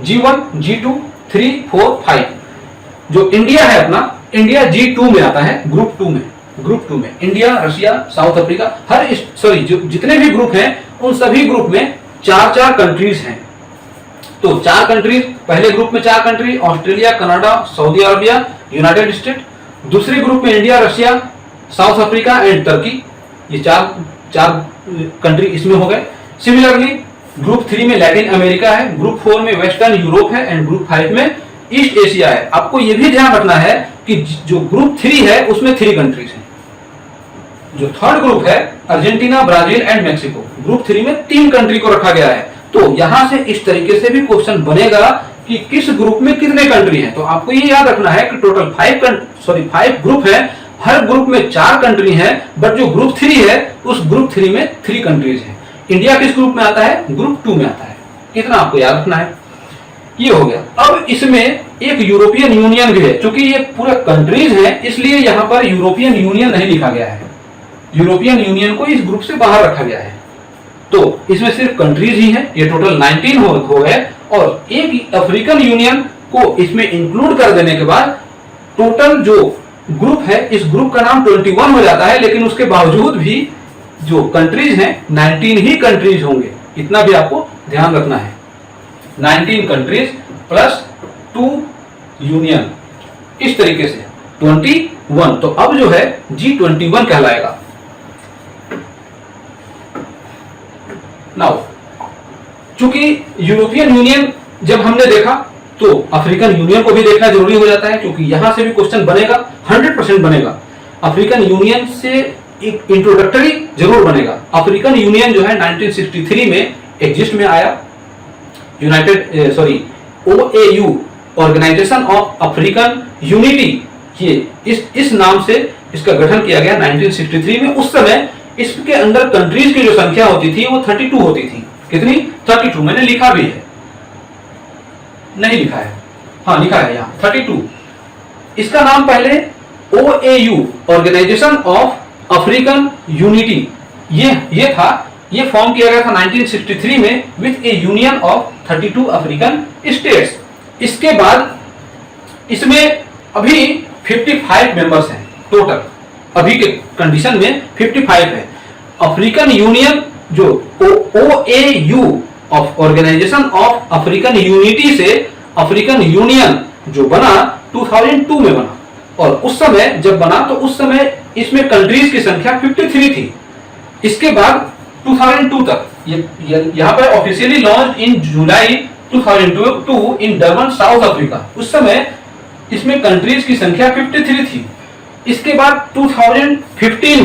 G1, G2, 3, 4, 5। जो इंडिया है अपना, इंडिया G2 में आता है, ग्रुप 2 में। ग्रुप 2 में इंडिया, रशिया, साउथ अफ्रीका, जितने भी ग्रुप हैं उन सभी ग्रुप में 4-4 कंट्रीज हैं। तो 4 कंट्रीज, पहले ग्रुप में 4 country, Australia, Canada, Saudi Arabia, United state. दूसरे ग्रुप में India, Russia, south Africa and Turkey. ये चार कंट्री इसमें हो गए। सिमिलरली ग्रुप 3 में लैटिन अमेरिका है, ग्रुप 4 में वेस्टर्न यूरोप है, एंड ग्रुप 5 में ईस्ट एशिया है। आपको यह भी ध्यान रखना है कि जो ग्रुप 3 है उसमें 3 कंट्रीज हैं। जो थर्ड ग्रुप है, Argentina, Brazil and Mexico, group 3 में 3 कंट्री को रखा गया है। तो यहां से इस तरीके से भी क्वेश्चन बनेगा कि किस ग्रुप में कितने कंट्री हैं। तो आपको ये याद रखना है कि टोटल 5 ग्रुप है, हर ग्रुप में 4 कंट्री हैं, बट जो ग्रुप 3 है उस ग्रुप 3 में 3 कंट्रीज हैं। इंडिया किस ग्रुप में आता है? ग्रुप 2 में आता है। इतना आपको याद रखना है। ये हो गया। अब इसमें एक यूरोपियन यूनियन भी है। चूंकि ये पूरे कंट्रीज हैं इसलिए यहां पर यूरोपियन यूनियन नहीं लिखा गया है। यूरोपियन यूनियन को इस ग्रुप से बाहर रखा गया है। तो इसमें सिर्फ कंट्रीज ही हैं। ये टोटल 19 हो गए, और एक अफ्रीकन यूनियन को इसमें इंक्लूड कर देने के बाद टोटल जो ग्रुप है, इस ग्रुप का नाम 21 हो जाता है। लेकिन उसके बावजूद भी जो कंट्रीज हैं 19 ही कंट्रीज होंगे। इतना भी आपको ध्यान रखना है। 19 कंट्रीज प्लस 2 यूनियन, इस तरीके से 21। तो अब जो है G21 कहलाएगा। नाउ चूंकि यूरोपियन यूनियन जब हमने देखा तो अफ्रीकन यूनियन को भी देखना जरूरी हो जाता है, क्योंकि यहां से भी क्वेश्चन बनेगा, 100% बनेगा। अफ्रीकन यूनियन से एक इंट्रोडक्टरी जरूर बनेगा। अफ्रीकन यूनियन जो है 1963 में एग्जिस्ट में आया। OAU, organisation of African unity, ये इस नाम से इसका गठन किया गया 1963 में। उस समय इसके अंदर कंट्रीज की जो संख्या होती थी वो 32 होती थी। कितनी? 32। मैंने लिखा भी है, नहीं लिखा है, हाँ लिखा है यहाँ 32। इसका नाम पहले OAU, organisation of African unity, ये था। ये फॉर्म किया गया था 1963 में with a union of 32 African states. इसके बाद इसमें अभी 55 मेंबर्स हैं टोटल। अभी के कंडीशन में 55 है। अफ्रीकन यूनियन जो OAU of organisation of African unity से अफ्रीकन यूनियन जो बना 2002 में बना, और उस समय जब बना तो उस समय इसमें कंट्रीज की संख्या 53 थी। इसके बाद 2002 तक यहाँ पर officially launch in July 2002 in Durban, south Africa. उस समय इसमें कंट्रीज की संख्या 53 थी। इसके बाद 2015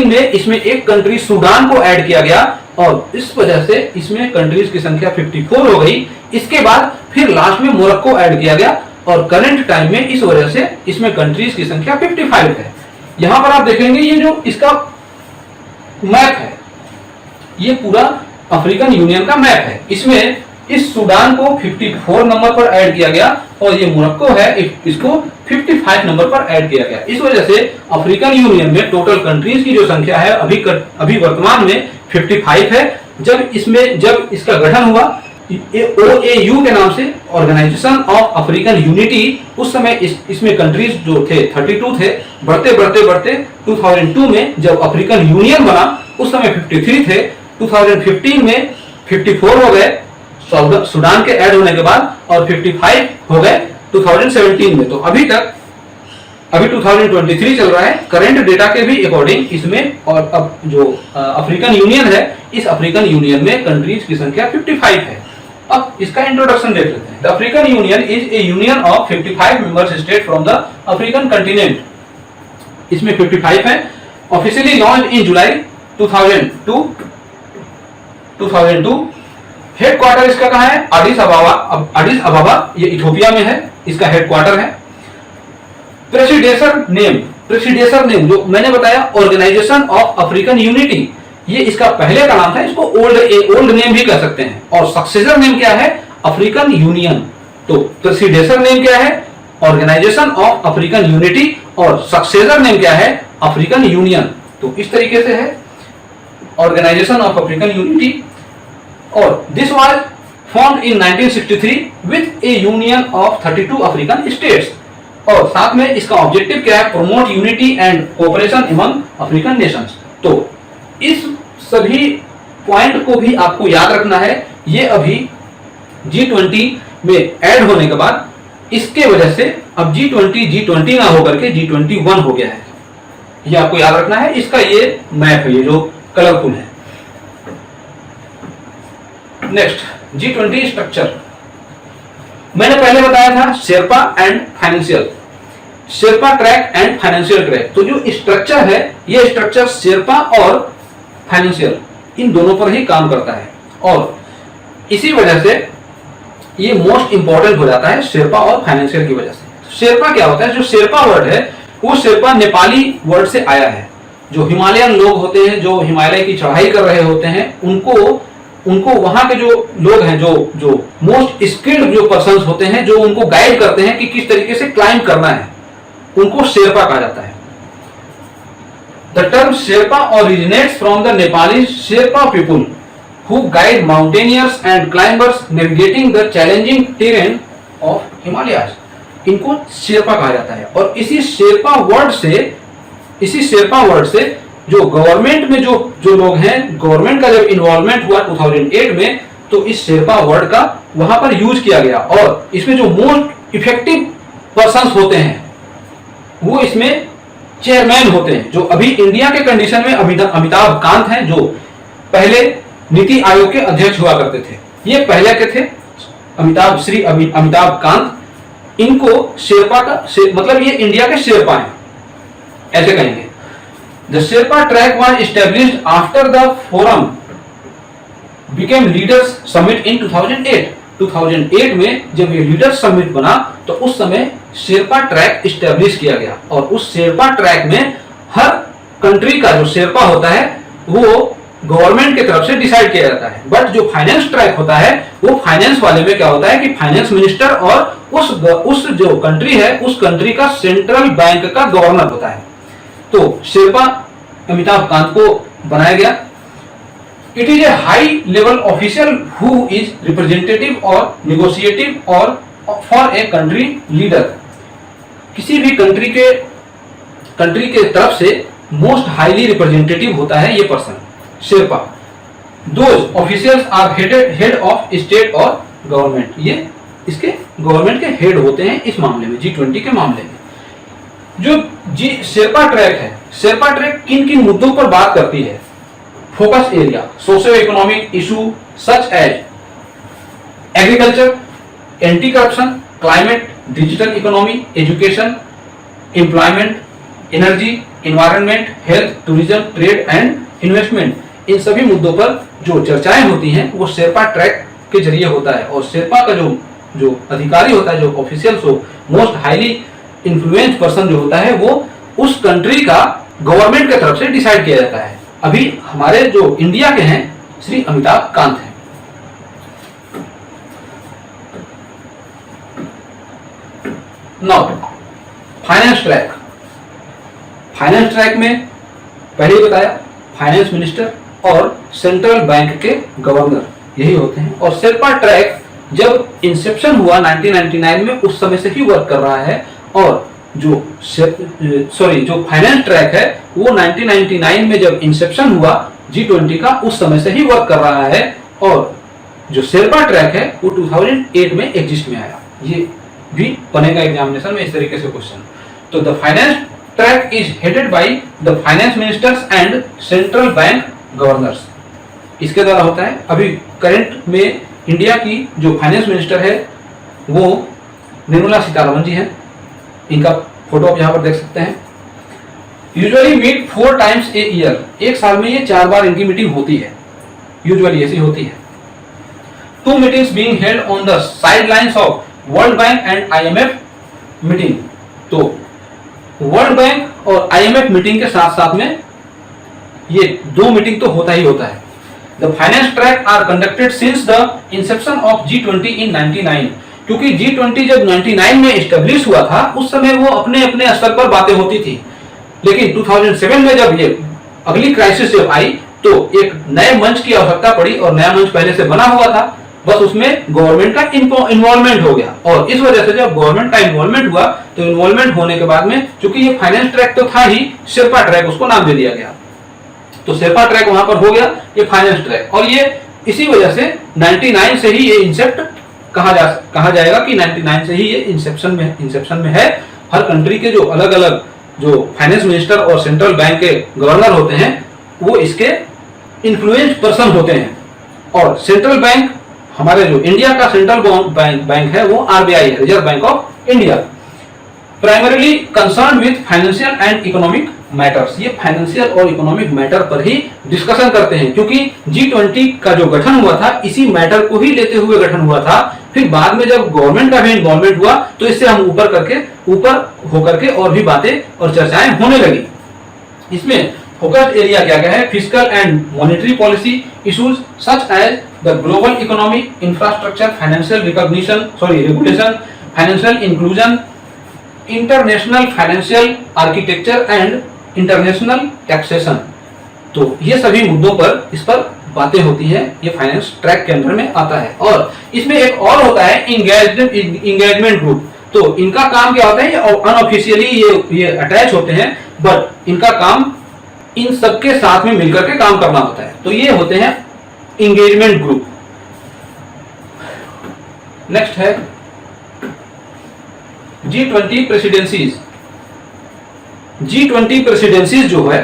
में इसमें एक कंट्री सूडान को ऐड किया गया, और इस वजह से इसमें कंट्रीज की संख्या 54 हो गई। इसके बाद फिर लास्ट में मोरक्को ऐड किया गया, और करंट टाइम में इस वजह से इसमें कंट्रीज की संख्या 55 है। यहां पर आप देखेंगे ये जो इसका मैप है, ये पूरा अफ्रीकन यूनियन का मैप है। इसमें इस सूडान को 54 नंबर पर ऐड किया गया, और ये मोरक्को है, इसको 55 नंबर पर ऐड किया गया। इस वजह से अफ्रीकन यूनियन में टोटल कंट्रीज की जो संख्या है अभी वर्तमान में 55 है। जब इसका गठन हुआ OAU के नाम से, ऑर्गेनाइजेशन ऑफ अफ्रीकन यूनिटी, उस समय इसमें कंट्रीज जो थे 32 थे। बढ़ते 2002 में जब अफ्रीकन यूनियन बना उस समय 53 थे। 2015 में 54 हो गए सूडान के ऐड होने के बाद, और 55 हो गए 2017 में। तो अभी 2023 चल रहा है। करंट डेटा के भी अकॉर्डिंग इसमें, और अब जो अफ्रीकन यूनियन है, इस अफ्रीकन यूनियन में कंट्रीज की संख्या 55 है। अब इसका इंट्रोडक्शन देख लेते हैं। The African union is a union of 55 members state from the African continent. इसमें 55 है। Officially launched in July 2002। Headquarter इसका कहां है? एडिस अबाबा, ये इथियोपिया में है, इसका हेडक्वार्टर है। प्रेसिडेंसर नेम जो मैंने बताया, ऑर्गेनाइजेशन ऑफ अफ्रीकन यूनिटी, ये इसका पहले का नाम था। इसको ओल्ड नेम भी कह सकते हैं। और सक्सेसर नेम क्या है? African union. तो प्रेसिडेंसर नेम क्या है? ऑर्गेनाइजेशन ऑफ अफ्रीकन यूनिटी, और सक्सेसर नेम क्या है? African union. तो इस तरीके से है ऑर्गेनाइजेशन ऑफ अफ्रीकन यूनिटी। और this was formed in 1963 with a union of 32 African states. और साथ में इसका ऑब्जेक्टिव क्या है? Promote unity and cooperation among African Nations. तो इस सभी पॉइंट को भी आपको याद रखना है। ये अभी G20 में ऐड होने के बाद इसके वजह से अब G20 ना होकर के G21 हो गया है। ये आपको याद रखना है। इसका ये मैप है, ये जो कलरफुल है। Next, G20 structure. मैंने पहले बताया था Sherpa and financial, Sherpa track and financial track. तो जो स्ट्रक्चर है, ये स्ट्रक्चर शेरपा और फाइनेंशियल इन दोनों पर ही काम करता है। और इसी वजह से ये मोस्ट इंपॉर्टेंट हो जाता है शेरपा और फाइनेंशियल की वजह से। शेरपा क्या होता है? जो शेरपा वर्ड है वो शेरपा नेपाली वर्ड से आया है। जो हिमालयन लोग होते हैं, जो हिमालय की चढ़ाई कर रहे होते हैं, उनको वहां के जो लोग हैं, जो मोस्ट स्किल्ड जो पर्संस होते हैं, जो उनको गाइड करते हैं कि किस तरीके से क्लाइंब करना है, उनको शेरपा कहा जाता है। The term Sherpa originates from the Nepali Sherpa people who guide mountaineers and climbers navigating the challenging terrain of Himalayas. इनको शेरपा कहा जाता है। और इसी शेरपा वर्ड से जो गवर्नमेंट में जो लोग हैं, गवर्नमेंट का जब इन्वॉल्वमेंट हुआ 2008 में, तो इस शेरपा वर्ड का वहां पर यूज किया गया। और इसमें जो मोस्ट इफेक्टिव पर्संस होते हैं वो इसमें चेयरमैन होते हैं। जो अभी इंडिया के कंडीशन में अमिताभ कांत हैं, जो पहले नीति आयोग के अध्यक्ष हुआ करते थे। ये पहले के थे अमिताभ कांत। इनको शेरपा का मतलब ये इंडिया के शेरपा हैं, ऐसे कहेंगे। The Sherpa track was established after the forum became leaders summit in 2008 में जब ये लीडर्स समिट बना तो उस समय शेरपा ट्रैक एस्टैब्लिश किया गया। और उस शेरपा ट्रैक में हर कंट्री का जो शेरपा होता है वो गवर्नमेंट की तरफ से डिसाइड किया जाता है। बट जो फाइनेंस ट्रैक होता है वो फाइनेंस वाले में क्या होता है कि फाइनेंस मिनिस्टर और उस जो कंट्री है उस कंट्री का सेंट्रल बैंक का गवर्नर होता है। तो शेरपा अमिताभ कांत को बनाया गया। It is a high level official who is representative और नेगोशिएटिव और फॉर ए कंट्री लीडर। किसी भी कंट्री के तरफ से मोस्ट हाईली रिप्रेजेंटेटिव होता है ये person, Sherpa. Those officials are head of state और गवर्नमेंट। ये इसके गवर्नमेंट के हेड होते हैं इस मामले में, G20 के मामले में। जो शेरपा ट्रैक है, शेरपा ट्रैक किन किन मुद्दों पर बात करती है? Focus area, socio economic issue such as agriculture, anti corruption, climate, digital economy, education, employment, energy, environment, health, tourism, trade and investment. इन सभी मुद्दों पर जो चर्चाएं होती हैं वो शेरपा ट्रैक के जरिए होता है। और शेरपा का जो अधिकारी होता है, जो official most highly influence person जो होता है वो उस कंट्री का गवर्नमेंट की तरफ से डिसाइड किया जाता है। अभी हमारे जो इंडिया के हैं श्री अमिताभ कांत हैं। Now finance track. Finance track में पहले ही बताया फाइनेंस मिनिस्टर और सेंट्रल बैंक के गवर्नर यही होते हैं। और शेरपा ट्रैक जब इंसेप्शन हुआ 1999 में उस समय से ही वर्क कर रहा है। और जो फाइनेंस ट्रैक है वो 1999 में जब इंसेप्शन हुआ G20 का उस समय से ही वर्क कर रहा है। और जो शेरपा ट्रैक है वो 2008 में एग्जिस्ट में आया। ये भी बनेगा एग्जामिनेशन में इस तरीके से क्वेश्चन। तो the finance track is headed by the finance ministers and central bank governors. इसके द्वारा होता है। अभी करंट में इंडिया की जो फाइनेंस मिनिस्टर है वो निर्मला सीतारमण जी हैं। इनका फोटो आप यहाँ पर देख सकते हैं। Usually meet 4 times a year. एक साल में ये 4 बार इनकी मीटिंग होती है, यूजुअली ऐसी होती है। 2 meetings being held on the sidelines of world bank and IMF meeting. तो वर्ल्ड बैंक और IMF मीटिंग के साथ साथ में ये 2 मीटिंग तो होता ही होता है। The finance track are conducted since the inception of G20 in 99। क्योंकि G20 जब 99 में एस्टेब्लिश हुआ था उस समय वो अपने अपने स्तर पर बातें होती थी। लेकिन 2007 में जब ये अगली क्राइसिस जब आई तो एक नए मंच की आवश्यकता पड़ी और नया मंच पहले से बना हुआ था, बस उसमें गवर्नमेंट का इन्वॉल्वमेंट हो गया। और इस वजह से जब गवर्नमेंट का इन्वॉल्वमेंट हुआ तो इन्वॉल्वमेंट होने के बाद में चूंकि ये फाइनेंस ट्रैक तो था ही, शेरपा ट्रैक उसको नाम दे दिया गया। तो शेरपा ट्रैक वहां पर हो गया, ये फाइनेंस ट्रैक। और ये इसी वजह से 99 से ही ये इंसेप्ट कहा जाएगा कि 99 से ही ये इंसेप्शन में है। हर कंट्री के जो अलग अलग जो फाइनेंस मिनिस्टर और सेंट्रल बैंक के गवर्नर होते हैं वो इसके इन्फ्लुएंस पर्सन होते हैं। और सेंट्रल बैंक हमारे जो इंडिया का सेंट्रल बैंक है वो RBI है, reserve bank of India. Primarily concern with financial and economic matters. ये फाइनेंशियल और इकोनॉमिक मैटर पर ही डिस्कशन करते हैं क्योंकि G20 का जो गठन हुआ था इसी मैटर को ही लेते हुए गठन हुआ था। फिर बाद में जब गवर्नमेंट का भी इन्वॉल्वमेंट हुआ तो इससे हम ऊपर होकर के और भी बातें और चर्चाएं होने लगी। इसमें फोकस्ड एरिया क्या क्या है? Fiscal and monetary policy issues such as the global economy, infrastructure, financial regulation, financial inclusion, international financial architecture and international taxation. तो ये सभी मुद्दों पर इस पर बातें होती हैं। ये फाइनेंस ट्रैक के अंदर में आता है। और इसमें एक और होता है इंगेजमेंट ग्रुप। तो इनका काम क्या होता है? अनऑफिशियली ये अटैच होते हैं, बट इनका काम इन सबके साथ में मिलकर के काम करना होता है। तो ये होते हैं इंगेजमेंट ग्रुप। नेक्स्ट है G20 प्रेसिडेंसीज। G20 प्रेसिडेंसीज जो है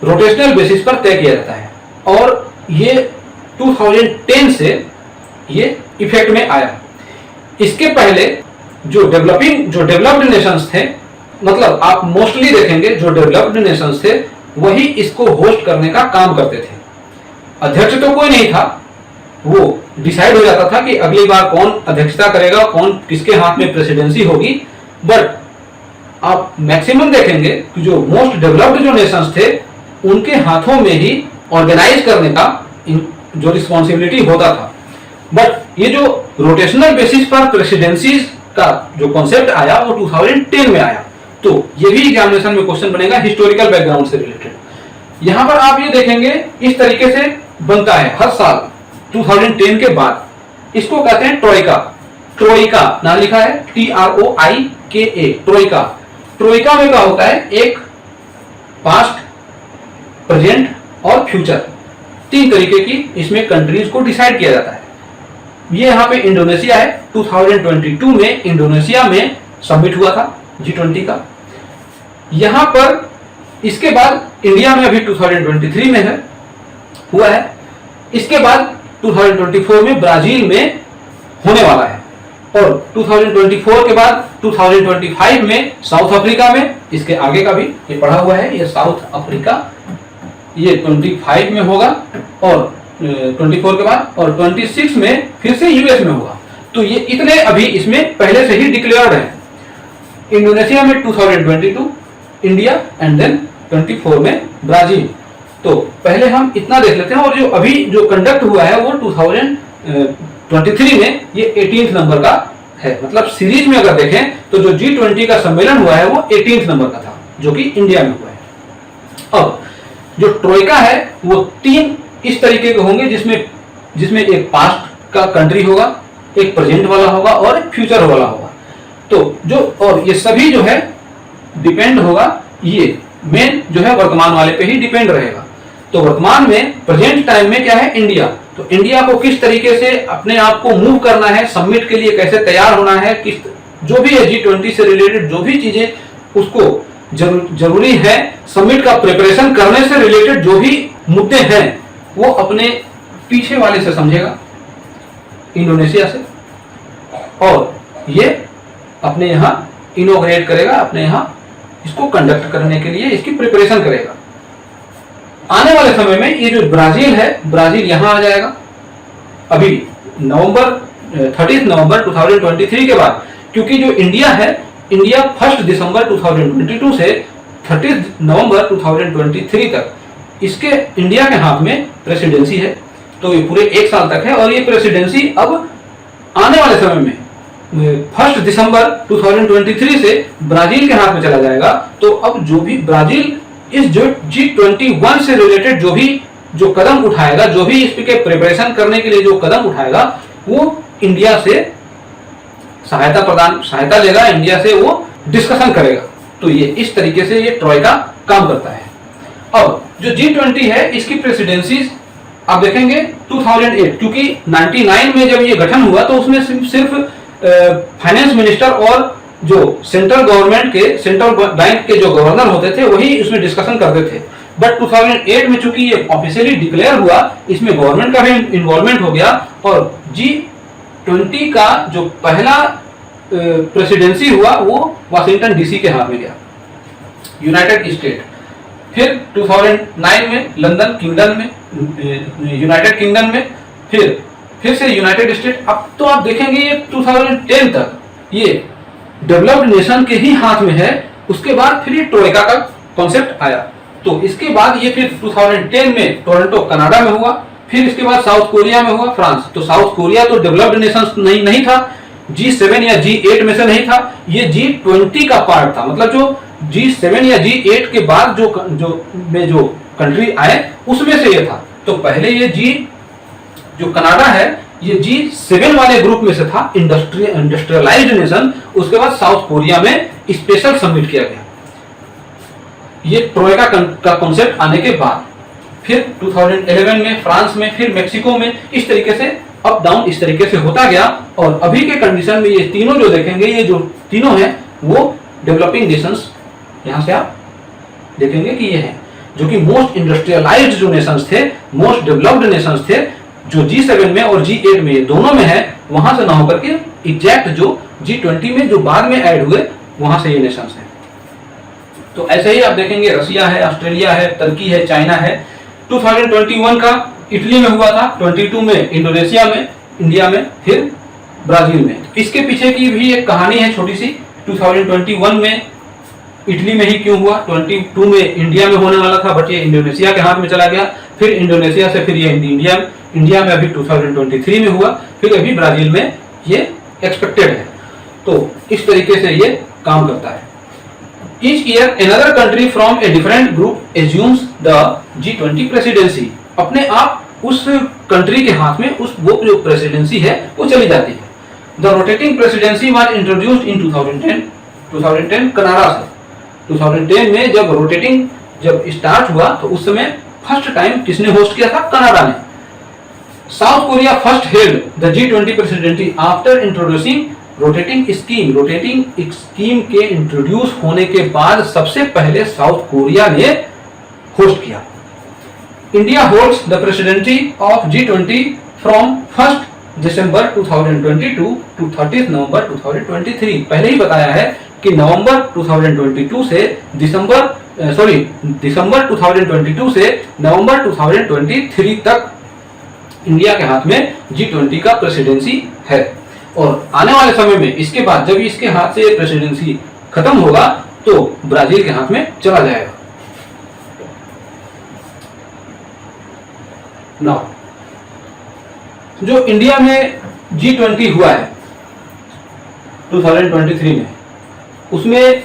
रोटेशनल बेसिस पर तय किया जाता है और ये 2010 से ये इफेक्ट में आया। इसके पहले जो डेवलप्ड नेशंस थे, मतलब आप मोस्टली देखेंगे जो डेवलप्ड नेशंस थे वही इसको होस्ट करने का काम करते थे। अध्यक्ष तो कोई नहीं था, वो डिसाइड हो जाता था कि अगली बार कौन अध्यक्षता करेगा, कौन किसके हाथ में प्रेसिडेंसी होगी। बट आप मैक्सिमम देखेंगे कि जो मोस्ट डेवलप्ड जो नेशंस थे उनके हाथों में ही ऑर्गेनाइज करने का जो रिस्पॉन्सिबिलिटी होता था। बट ये जो रोटेशनल बेसिस पर प्रेसिडेंसीज का जो कॉन्सेप्ट आया वो 2010 में आया। तो ये भी एग्जामिनेशन में क्वेश्चन बनेगा हिस्टोरिकल बैकग्राउंड से रिलेटेड। यहां पर आप ये देखेंगे इस तरीके से बनता है हर साल 2010 के बाद। इसको कहते हैं ट्रोइका नाम लिखा है TROIKA, ट्रोइका। ट्रोइका में क्या होता है? एक पास्ट, प्रेजेंट और फ्यूचर, 3 तरीके की इसमें कंट्रीज को डिसाइड किया जाता है। ये यहाँ पे इंडोनेशिया है। 2022 में इंडोनेशिया में समिट हुआ था G20 का। यहां पर इसके बाद इंडिया में अभी 2023 में है हुआ है। इसके बाद 2024 में ब्राजील में होने वाला है और 2024 के बाद 2025 में साउथ अफ्रीका में। इसके आगे का भी ये पढ़ा हुआ है, ये साउथ अफ्रीका, ये 25 में होगा और 24 के बाद, और 26 में फिर से यूएस में होगा। तो ये इतने अभी इसमें पहले से ही डिक्लेयर्ड है। इंडोनेशिया में 2022, इंडिया एंड देन 24 में ब्राजील। तो पहले हम इतना देख लेते हैं। और जो अभी जो कंडक्ट हुआ है वो 2023 में ये 18th नंबर का है। मतलब सीरीज में अगर देखें तो जो G20 का सम्मेलन हुआ है वो 18th नंबर का था, जो कि इंडिया में हुआ है। अब जो ट्रोइका है वो 3 इस तरीके के होंगे, जिसमें एक पास्ट का कंट्री होगा, एक प्रेजेंट वाला होगा और एक फ्यूचर वाला होगा। तो और ये सभी जो है डिपेंड होगा, ये मेन जो है वर्तमान वाले पे ही डिपेंड रहेगा। तो वर्तमान में प्रेजेंट टाइम में क्या है, इंडिया। तो इंडिया को किस तरीके से अपने आप को मूव करना है, समिट के लिए कैसे तैयार होना है, किस जो भी है G20 से रिलेटेड जो भी चीजें उसको जरूरी है, समिट का प्रिपरेशन करने से रिलेटेड जो भी मुद्दे हैं वो अपने पीछे वाले से समझेगा, इंडोनेशिया से, और ये अपने यहाँ इनोग्रेट करेगा, अपने यहाँ इसको कंडक्ट करने के लिए इसकी प्रिपरेशन करेगा। आने वाले समय में ये जो ब्राजील है, ब्राजील यहां आ जाएगा अभी 30 नवंबर 2023 के बाद, क्योंकि जो इंडिया है, इंडिया 1 दिसंबर 2022 से 30 नवंबर 2023 तक इसके इंडिया के हाथ में प्रेसिडेंसी है। तो ये पूरे 1 साल तक है और ये प्रेसिडेंसी अब आने वाले समय में 1 दिसंबर 2023 से ब्राजील के हाथ में चला जाएगा। तो अब जो भी ब्राजील इस जो G21 से रिलेटेड जो कदम उठाएगा, जो भी इसके प्रिपरेशन करने के लिए जो कदम उठाएगा, वो इंडिया से सहायता लेगा, इंडिया से वो डिस्कशन करेगा। तो ये इस तरीके से ये ट्रोइका काम करता है। अब जो G20 है इसकी प्रेसिडेंसी आप देखेंगे 2008, क्योंकि 99 में जब ये गठन हुआ तो उसमें सिर्फ फाइनेंस मिनिस्टर और जो सेंट्रल बैंक के जो गवर्नर होते थे वही उसमें डिस्कशन करते थे। बट 2008 में चूंकि ये ऑफिशियली डिक्लेयर हुआ, इसमें गवर्नमेंट का भी इन्वॉल्वमेंट हो गया और G20 का जो पहला प्रेसिडेंसी हुआ वो वाशिंगटन डीसी के हाथ में गया, यूनाइटेड स्टेट। फिर 2009 में लंदन किंगडम में, यूनाइटेड किंगडम में, फिर से यूनाइटेड स्टेट। अब तो आप देखेंगे ये 2010 तक ये डेवलप्ड नेशन के ही हाथ में है। उसके बाद फिर ये ट्रोइका का कॉन्सेप्ट आया। तो इसके बाद ये फिर 2010 में टोरंटो कनाडा में हुआ, फिर इसके बाद साउथ कोरिया में हुआ, फ्रांस। तो साउथ कोरिया तो डेवलप्ड नेशन नहीं था, G7 या G8 में से नहीं था, ये G20 का पार्ट था। मतलब जो G7 या G8 के बाद जो कंट्री आए उसमें से ये था। तो पहले ये जो कनाडा है ये G7 वाले ग्रुप में से था, इंडस्ट्रियलाइज्ड नेशन। उसके बाद साउथ कोरिया में स्पेशल समिट किया गया ये ट्रोइका का कॉन्सेप्ट आने के बाद। फिर 2011 में फ्रांस में, फिर मेक्सिको में, इस तरीके से अप डाउन इस तरीके से होता गया। और अभी के कंडीशन में ये तीनों जो देखेंगे, ये जो तीनों हैं वो डेवलपिंग नेशंस, यहां से आप देखेंगे कि ये है जो कि मोस्ट इंडस्ट्रियलाइज्ड जो नेशंस थे, मोस्ट डेवलप्ड नेशंस थे, जो G7 में और G8 में, ये दोनों में है। वहां से ना होकर के एग्जैक्ट जो G20 में जो बाद में ऐड हुए वहां से ये नेशंस हैं। तो ऐसे ही आप देखेंगे रसिया है, ऑस्ट्रेलिया है, तुर्की है, चाइना है। 2021 का इटली में हुआ था, 22 में इंडोनेशिया में, इंडिया में, फिर ब्राजील में। इसके पीछे की भी एक कहानी है छोटी सी। 2021 में इटली में ही क्यों हुआ, 22 में इंडिया में होने वाला था बट ये इंडोनेशिया के हाथ में चला गया। फिर इंडोनेशिया से फिर ये इंडिया में अभी 2023 में हुआ, फिर अभी ब्राजील में ये एक्सपेक्टेड है। तो इस तरीके से ये काम करता है। Each year another country from a different group assumes the G20 presidency। अपने आप उस कंट्री के हाथ में वो जो प्रेसिडेंसी है वो चली जाती है। The rotating presidency was introduced in 2010 Canada से। 2010 में जब स्टार्ट हुआ तो उस समय फर्स्ट टाइम किसने होस्ट किया था, कनाडा ने। South Korea first held the G20 presidency after introducing rotating scheme के इंट्रोड्यूस होने के बाद सबसे पहले साउथ कोरिया ने होस्ट किया। India holds the presidency of G20 from 1 December 2022 to 30 November 2023। पहले ही बताया है कि नवंबर 2022 से दिसंबर 2022 से नवंबर 2023 तक इंडिया के हाथ में G20 का प्रेसिडेंसी है। और आने वाले समय में इसके बाद जब इसके हाथ से प्रेसिडेंसी खत्म होगा तो ब्राजील के हाथ में चला जाएगा। नाउ जो इंडिया में G20 हुआ है 2023 में, उसमें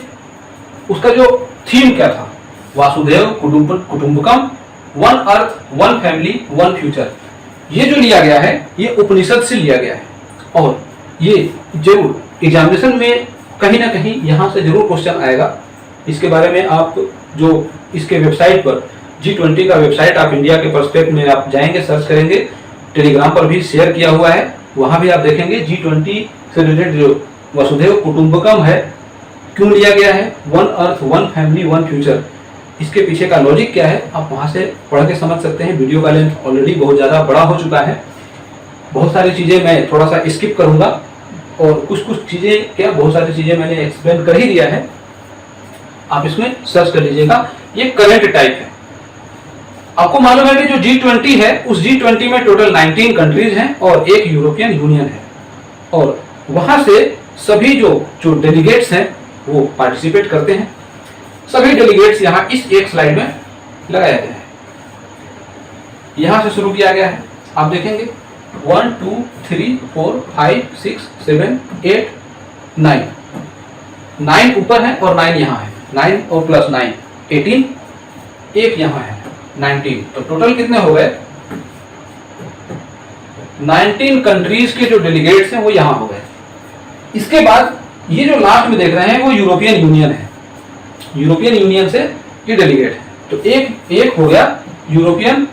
उसका जो थीम क्या था, Vasudhaiva Kutumbakam, one earth, one family, one future. ये जो लिया गया है ये उपनिषद से लिया गया है, और ये जरूर एग्जामिनेशन में कहीं ना कहीं यहाँ से जरूर क्वेश्चन आएगा। इसके बारे में आप जो इसके वेबसाइट पर G20 का वेबसाइट आप इंडिया के पर्सपेक्ट में आप जाएंगे, सर्च करेंगे, टेलीग्राम पर भी शेयर किया हुआ है, वहां भी आप देखेंगे G20 से रिलेटेड जो वसुधैव कुटुंबकम है क्यों लिया गया है, one earth, one family, one future, इसके पीछे का लॉजिक क्या है, आप वहां से पढ़ के समझ सकते हैं। वीडियो का लेंथ ऑलरेडी बहुत ज़्यादा बड़ा हो चुका है, बहुत सारी चीज़ें मैं थोड़ा सा स्किप करूंगा, और कुछ चीज़ें क्या, बहुत सारी चीज़ें मैंने एक्सप्लेन कर ही दिया है, आप इसमें सर्च कर लीजिएगा। ये करंट टाइप है। आपको मालूम है कि जो G20 है, उस G20 में टोटल 19 कंट्रीज हैं और एक यूरोपियन यूनियन है, और वहां से सभी जो डेलीगेट्स हैं वो पार्टिसिपेट करते हैं। सभी डेलीगेट्स यहाँ इस एक स्लाइड में लगाया गया है, यहां से शुरू किया गया है। आप देखेंगे 1 2 3 4 5 6 7 8 9, 9 ऊपर है और 9 यहाँ है, 9 और प्लस 9 18, एक यहाँ है 19, तो टोटल कितने हो गए, 19 कंट्रीज के जो डेलीगेट्स हैं वो यहाँ हो गए। इसके बाद ये जो लास्ट में देख रहे हैं वो यूरोपियन यूनियन है, यूरोपियन यूनियन से ये डेलीगेट है, तो एक हो गया यूरोपियन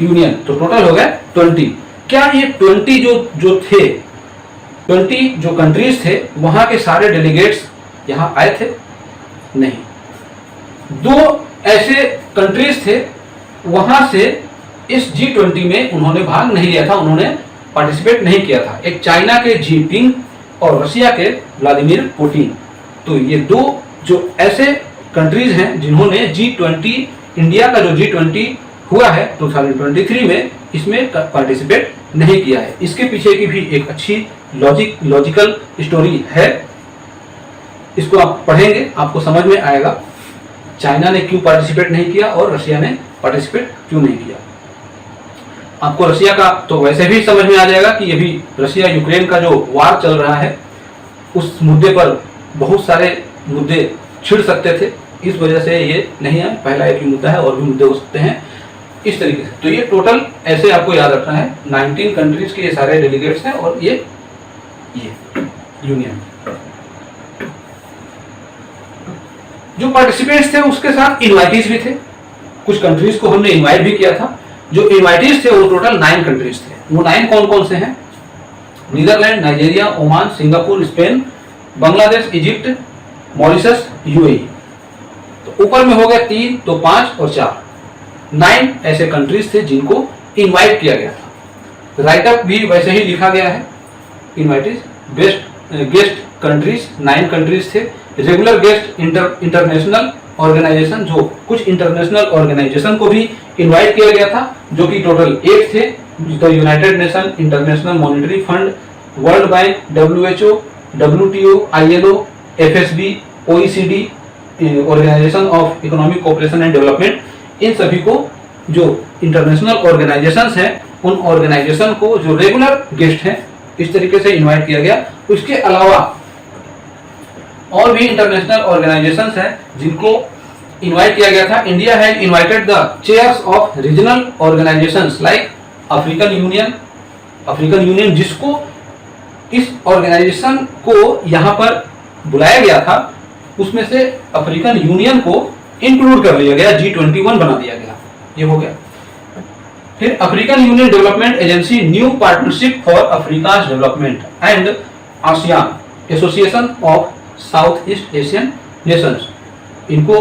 यूनियन, तो टोटल हो गया 20। क्या ये 20 जो थे, 20 जो कंट्रीज थे, वहां के सारे डेलीगेट्स यहाँ आए थे? नहीं। 2 ऐसे कंट्रीज थे, वहां से इस G20 में उन्होंने भाग नहीं लिया था, उन्होंने पार्टिसिपेट नहीं किया था। एक चाइना के जिनपिंग और रशिया के व्लादिमीर पुतिन। तो ये 2 जो ऐसे कंट्रीज हैं जिन्होंने G20, इंडिया का जो G20 हुआ है 2023 में, इसमें पार्टिसिपेट नहीं किया है। इसके पीछे की भी एक अच्छी लॉजिकल स्टोरी है, इसको आप पढ़ेंगे आपको समझ में आएगा चाइना ने क्यों पार्टिसिपेट नहीं किया और रशिया ने पार्टिसिपेट क्यों नहीं किया। आपको रशिया का तो वैसे भी समझ में आ जाएगा कि ये भी रशिया यूक्रेन का जो वार चल रहा है, उस मुद्दे पर बहुत सारे मुद्दे छिड़ सकते थे, इस वजह से ये नहीं है। पहला एक ही मुद्दा है, और भी मुद्दे हो सकते हैं इस तरीके से। तो ये टोटल ऐसे आपको याद रखना है, 19 कंट्रीज के ये सारे डेलीगेट्स हैं, और ये यूनियन। जो पार्टिसिपेंट्स थे उसके साथ इनवाइटीज भी थे, कुछ कंट्रीज को हमने इनवाइट भी किया था। जो इनवाइटीज थे वो टोटल 9 कंट्रीज थे। वो 9 कौन कौन से हैं? Netherland, Nigeria, Oman, Singapore, Spain, Bangladesh, Egypt, Mauritius, UAE. तो ऊपर में हो गया 3, तो 5 और 4, 9 ऐसे कंट्रीज थे जिनको इनवाइट किया गया था। राइटअप भी वैसे ही लिखा गया है, इनवाइटीज गेस्ट कंट्रीज 9 कंट्रीज थे। रेगुलर गेस्ट इंटरनेशनल ऑर्गेनाइजेशन, जो कुछ इंटरनेशनल ऑर्गेनाइजेशन को भी इनवाइट किया गया था, जो कि टोटल 8 थे। तो united nation, international monetary fund, world bank, WHO, WTO, ILO, FSB, OECD, organization of economic cooperation and development, इन सभी को जो इंटरनेशनल ऑर्गेनाइजेशंस हैं, उन ऑर्गेनाइजेशन को जो रेगुलर गेस्ट हैं इस तरीके से इनवाइट किया गया। उसके अलावा और भी इंटरनेशनल ऑर्गेनाइजेशंस हैं जिनको इनवाइट किया गया था। India has invited the chairs of regional organisations like African union, जिसको इस ऑर्गेनाइजेशन को यहाँ पर बुलाया गया था, उसमें से अफ्रीकन यूनियन को इंक्लूड कर लिया गया, G21 बना दिया गया। ये हो गया। फिर African union development agency, new partnership for Africa's development and ASEAN association of south east Asian Nations, इनको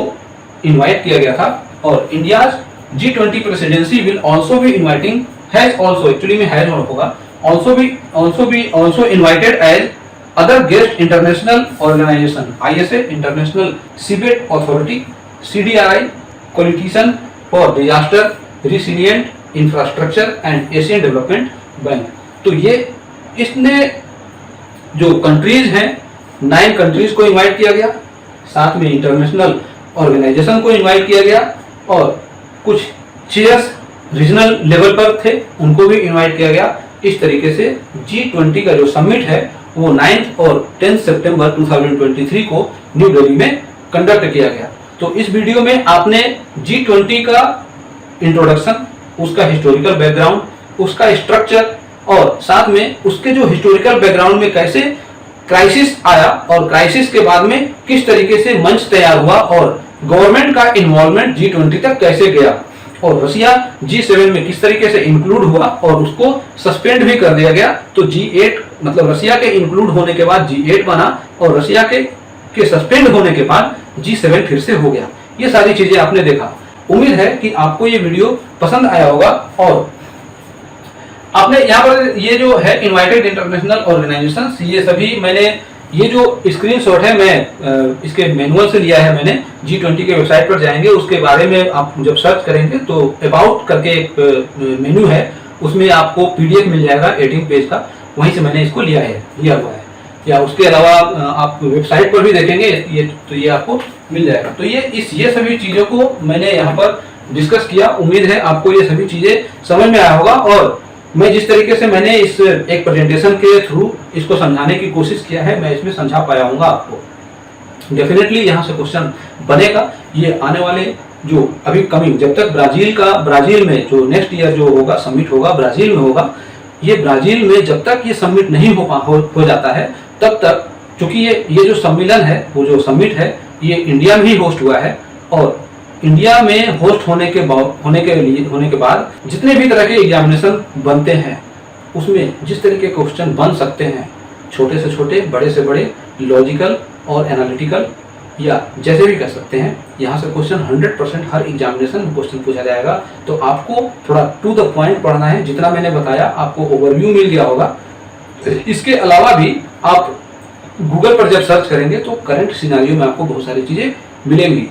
इनवाइट किया गया था। और India's G20 presidency will also be inviting, has also, actually में हैज होगा, also invited as other guest international organization, ISA, International Seabed Authority, CDRI, Coalition for Disaster Resilient Infrastructure and Asian Development Bank। तो ये इसने जो countries हैं 9 countries को invite किया गया, साथ में इंटरनेशनल ऑर्गेनाइजेशन को इनवाइट किया गया, और कुछ चेयर्स रीजनल लेवल पर थे उनको भी इनवाइट किया गया। इस तरीके से G20 का जो समिट है वो 9 और 10 सितंबर 2023 को न्यू दिल्ली में कंडक्ट किया गया। तो इस वीडियो में आपने G20 का इंट्रोडक्शन, उसका हिस्टोरिकल बैकग्राउंड, उसका स्ट्रक्चर और साथ में उसके जो हिस्टोरिकल बैकग्राउंड में कैसे क्राइसिस आया और क्राइसिस के बाद में किस तरीके से मंच तैयार हुआ और गवर्नमेंट का इन्वॉल्वमेंट G20 तक कैसे गया और रसिया G7 में किस तरीके से इंक्लूड हुआ और उसको सस्पेंड भी कर दिया गया। तो G8 मतलब रसिया के इंक्लूड होने के बाद G8 बना और रसिया के सस्पेंड होने के बाद G7 फिर से हो गया। ये सारी चीजें आपने देखा। उम्मीद है कि आपको ये वीडियो पसंद आया होगा और आपने यहाँ पर ये जो है इनवाइटेड इंटरनेशनल ऑर्गेनाइजेशन, ये सभी मैंने ये जो स्क्रीनशॉट है मैं इसके मैनुअल से लिया है। मैंने G20 के वेबसाइट पर जाएंगे, उसके बारे में आप जब सर्च करेंगे तो अबाउट करके एक मेन्यू है, उसमें आपको PDF मिल जाएगा 18 पेज का, वहीं से मैंने इसको लिया हुआ है। या उसके अलावा आप वेबसाइट पर भी देखेंगे तो ये आपको मिल जाएगा। तो ये सभी चीज़ों को मैंने यहाँ पर डिस्कस किया। उम्मीद है आपको ये सभी चीज़ें समझ में आया होगा और मैं जिस तरीके से मैंने इस एक प्रेजेंटेशन के थ्रू इसको समझाने की कोशिश किया है, मैं इसमें समझा पाया हूँ आपको। डेफिनेटली यहाँ से क्वेश्चन बनेगा। ये आने वाले जो अभी कमिंग, जब तक ब्राजील में जो नेक्स्ट ईयर जो होगा समिट होगा ब्राजील में होगा, ये ब्राजील में जब तक ये समिट नहीं हो जाता है तब तक, क्योंकि ये जो सम्मेलन है, वो जो समिट है, ये इंडिया में ही होस्ट हुआ है और इंडिया में होस्ट होने के बाद जितने भी तरह के एग्जामिनेशन बनते हैं उसमें जिस तरीके के क्वेश्चन बन सकते हैं, छोटे से छोटे, बड़े से बड़े, लॉजिकल और एनालिटिकल या जैसे भी कह सकते हैं, यहाँ से क्वेश्चन 100% हर एग्जामिनेशन में क्वेश्चन पूछा जाएगा। तो आपको थोड़ा टू द पॉइंट पढ़ना है। जितना मैंने बताया आपको ओवरव्यू मिल गया होगा। इसके अलावा भी आप गूगल पर जब सर्च करेंगे तो करंट सिनेरियो में आपको बहुत सारी चीज़ें मिलेंगी।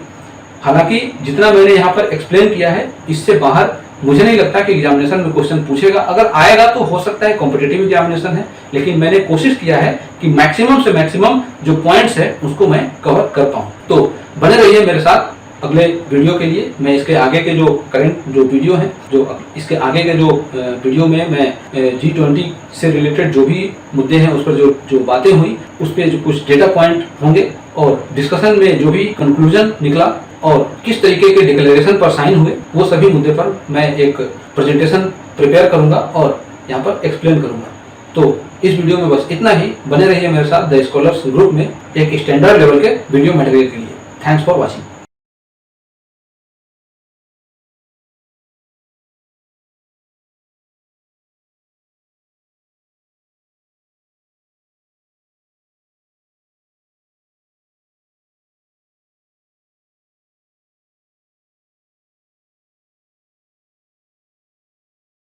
हालांकि जितना मैंने यहाँ पर एक्सप्लेन किया है, इससे बाहर मुझे नहीं लगता कि एग्जामिनेशन में क्वेश्चन पूछेगा। अगर आएगा तो हो सकता है कॉम्पिटिटिव एग्जामिनेशन है, लेकिन मैंने कोशिश किया है कि मैक्सिमम से मैक्सिमम जो पॉइंट्स है उसको मैं कवर कर पाऊँ। तो बने रहिए मेरे साथ अगले वीडियो के लिए। मैं इसके आगे के जो करंट जो वीडियो है, जो इसके आगे के जो वीडियो में मैं G20 से रिलेटेड जो भी मुद्दे हैं उस पर जो बातें हुई उस पर जो कुछ डेटा पॉइंट होंगे और डिस्कशन में जो भी कंक्लूजन निकला और किस तरीके के डिक्लेरेशन पर साइन हुए, वो सभी मुद्दे पर मैं एक प्रेजेंटेशन प्रिपेयर करूंगा और यहाँ पर एक्सप्लेन करूंगा। तो इस वीडियो में बस इतना ही। बने रहिए मेरे साथ द स्कॉलर्स ग्रुप में एक स्टैंडर्ड लेवल के वीडियो मटेरियल के लिए। Thanks for watching.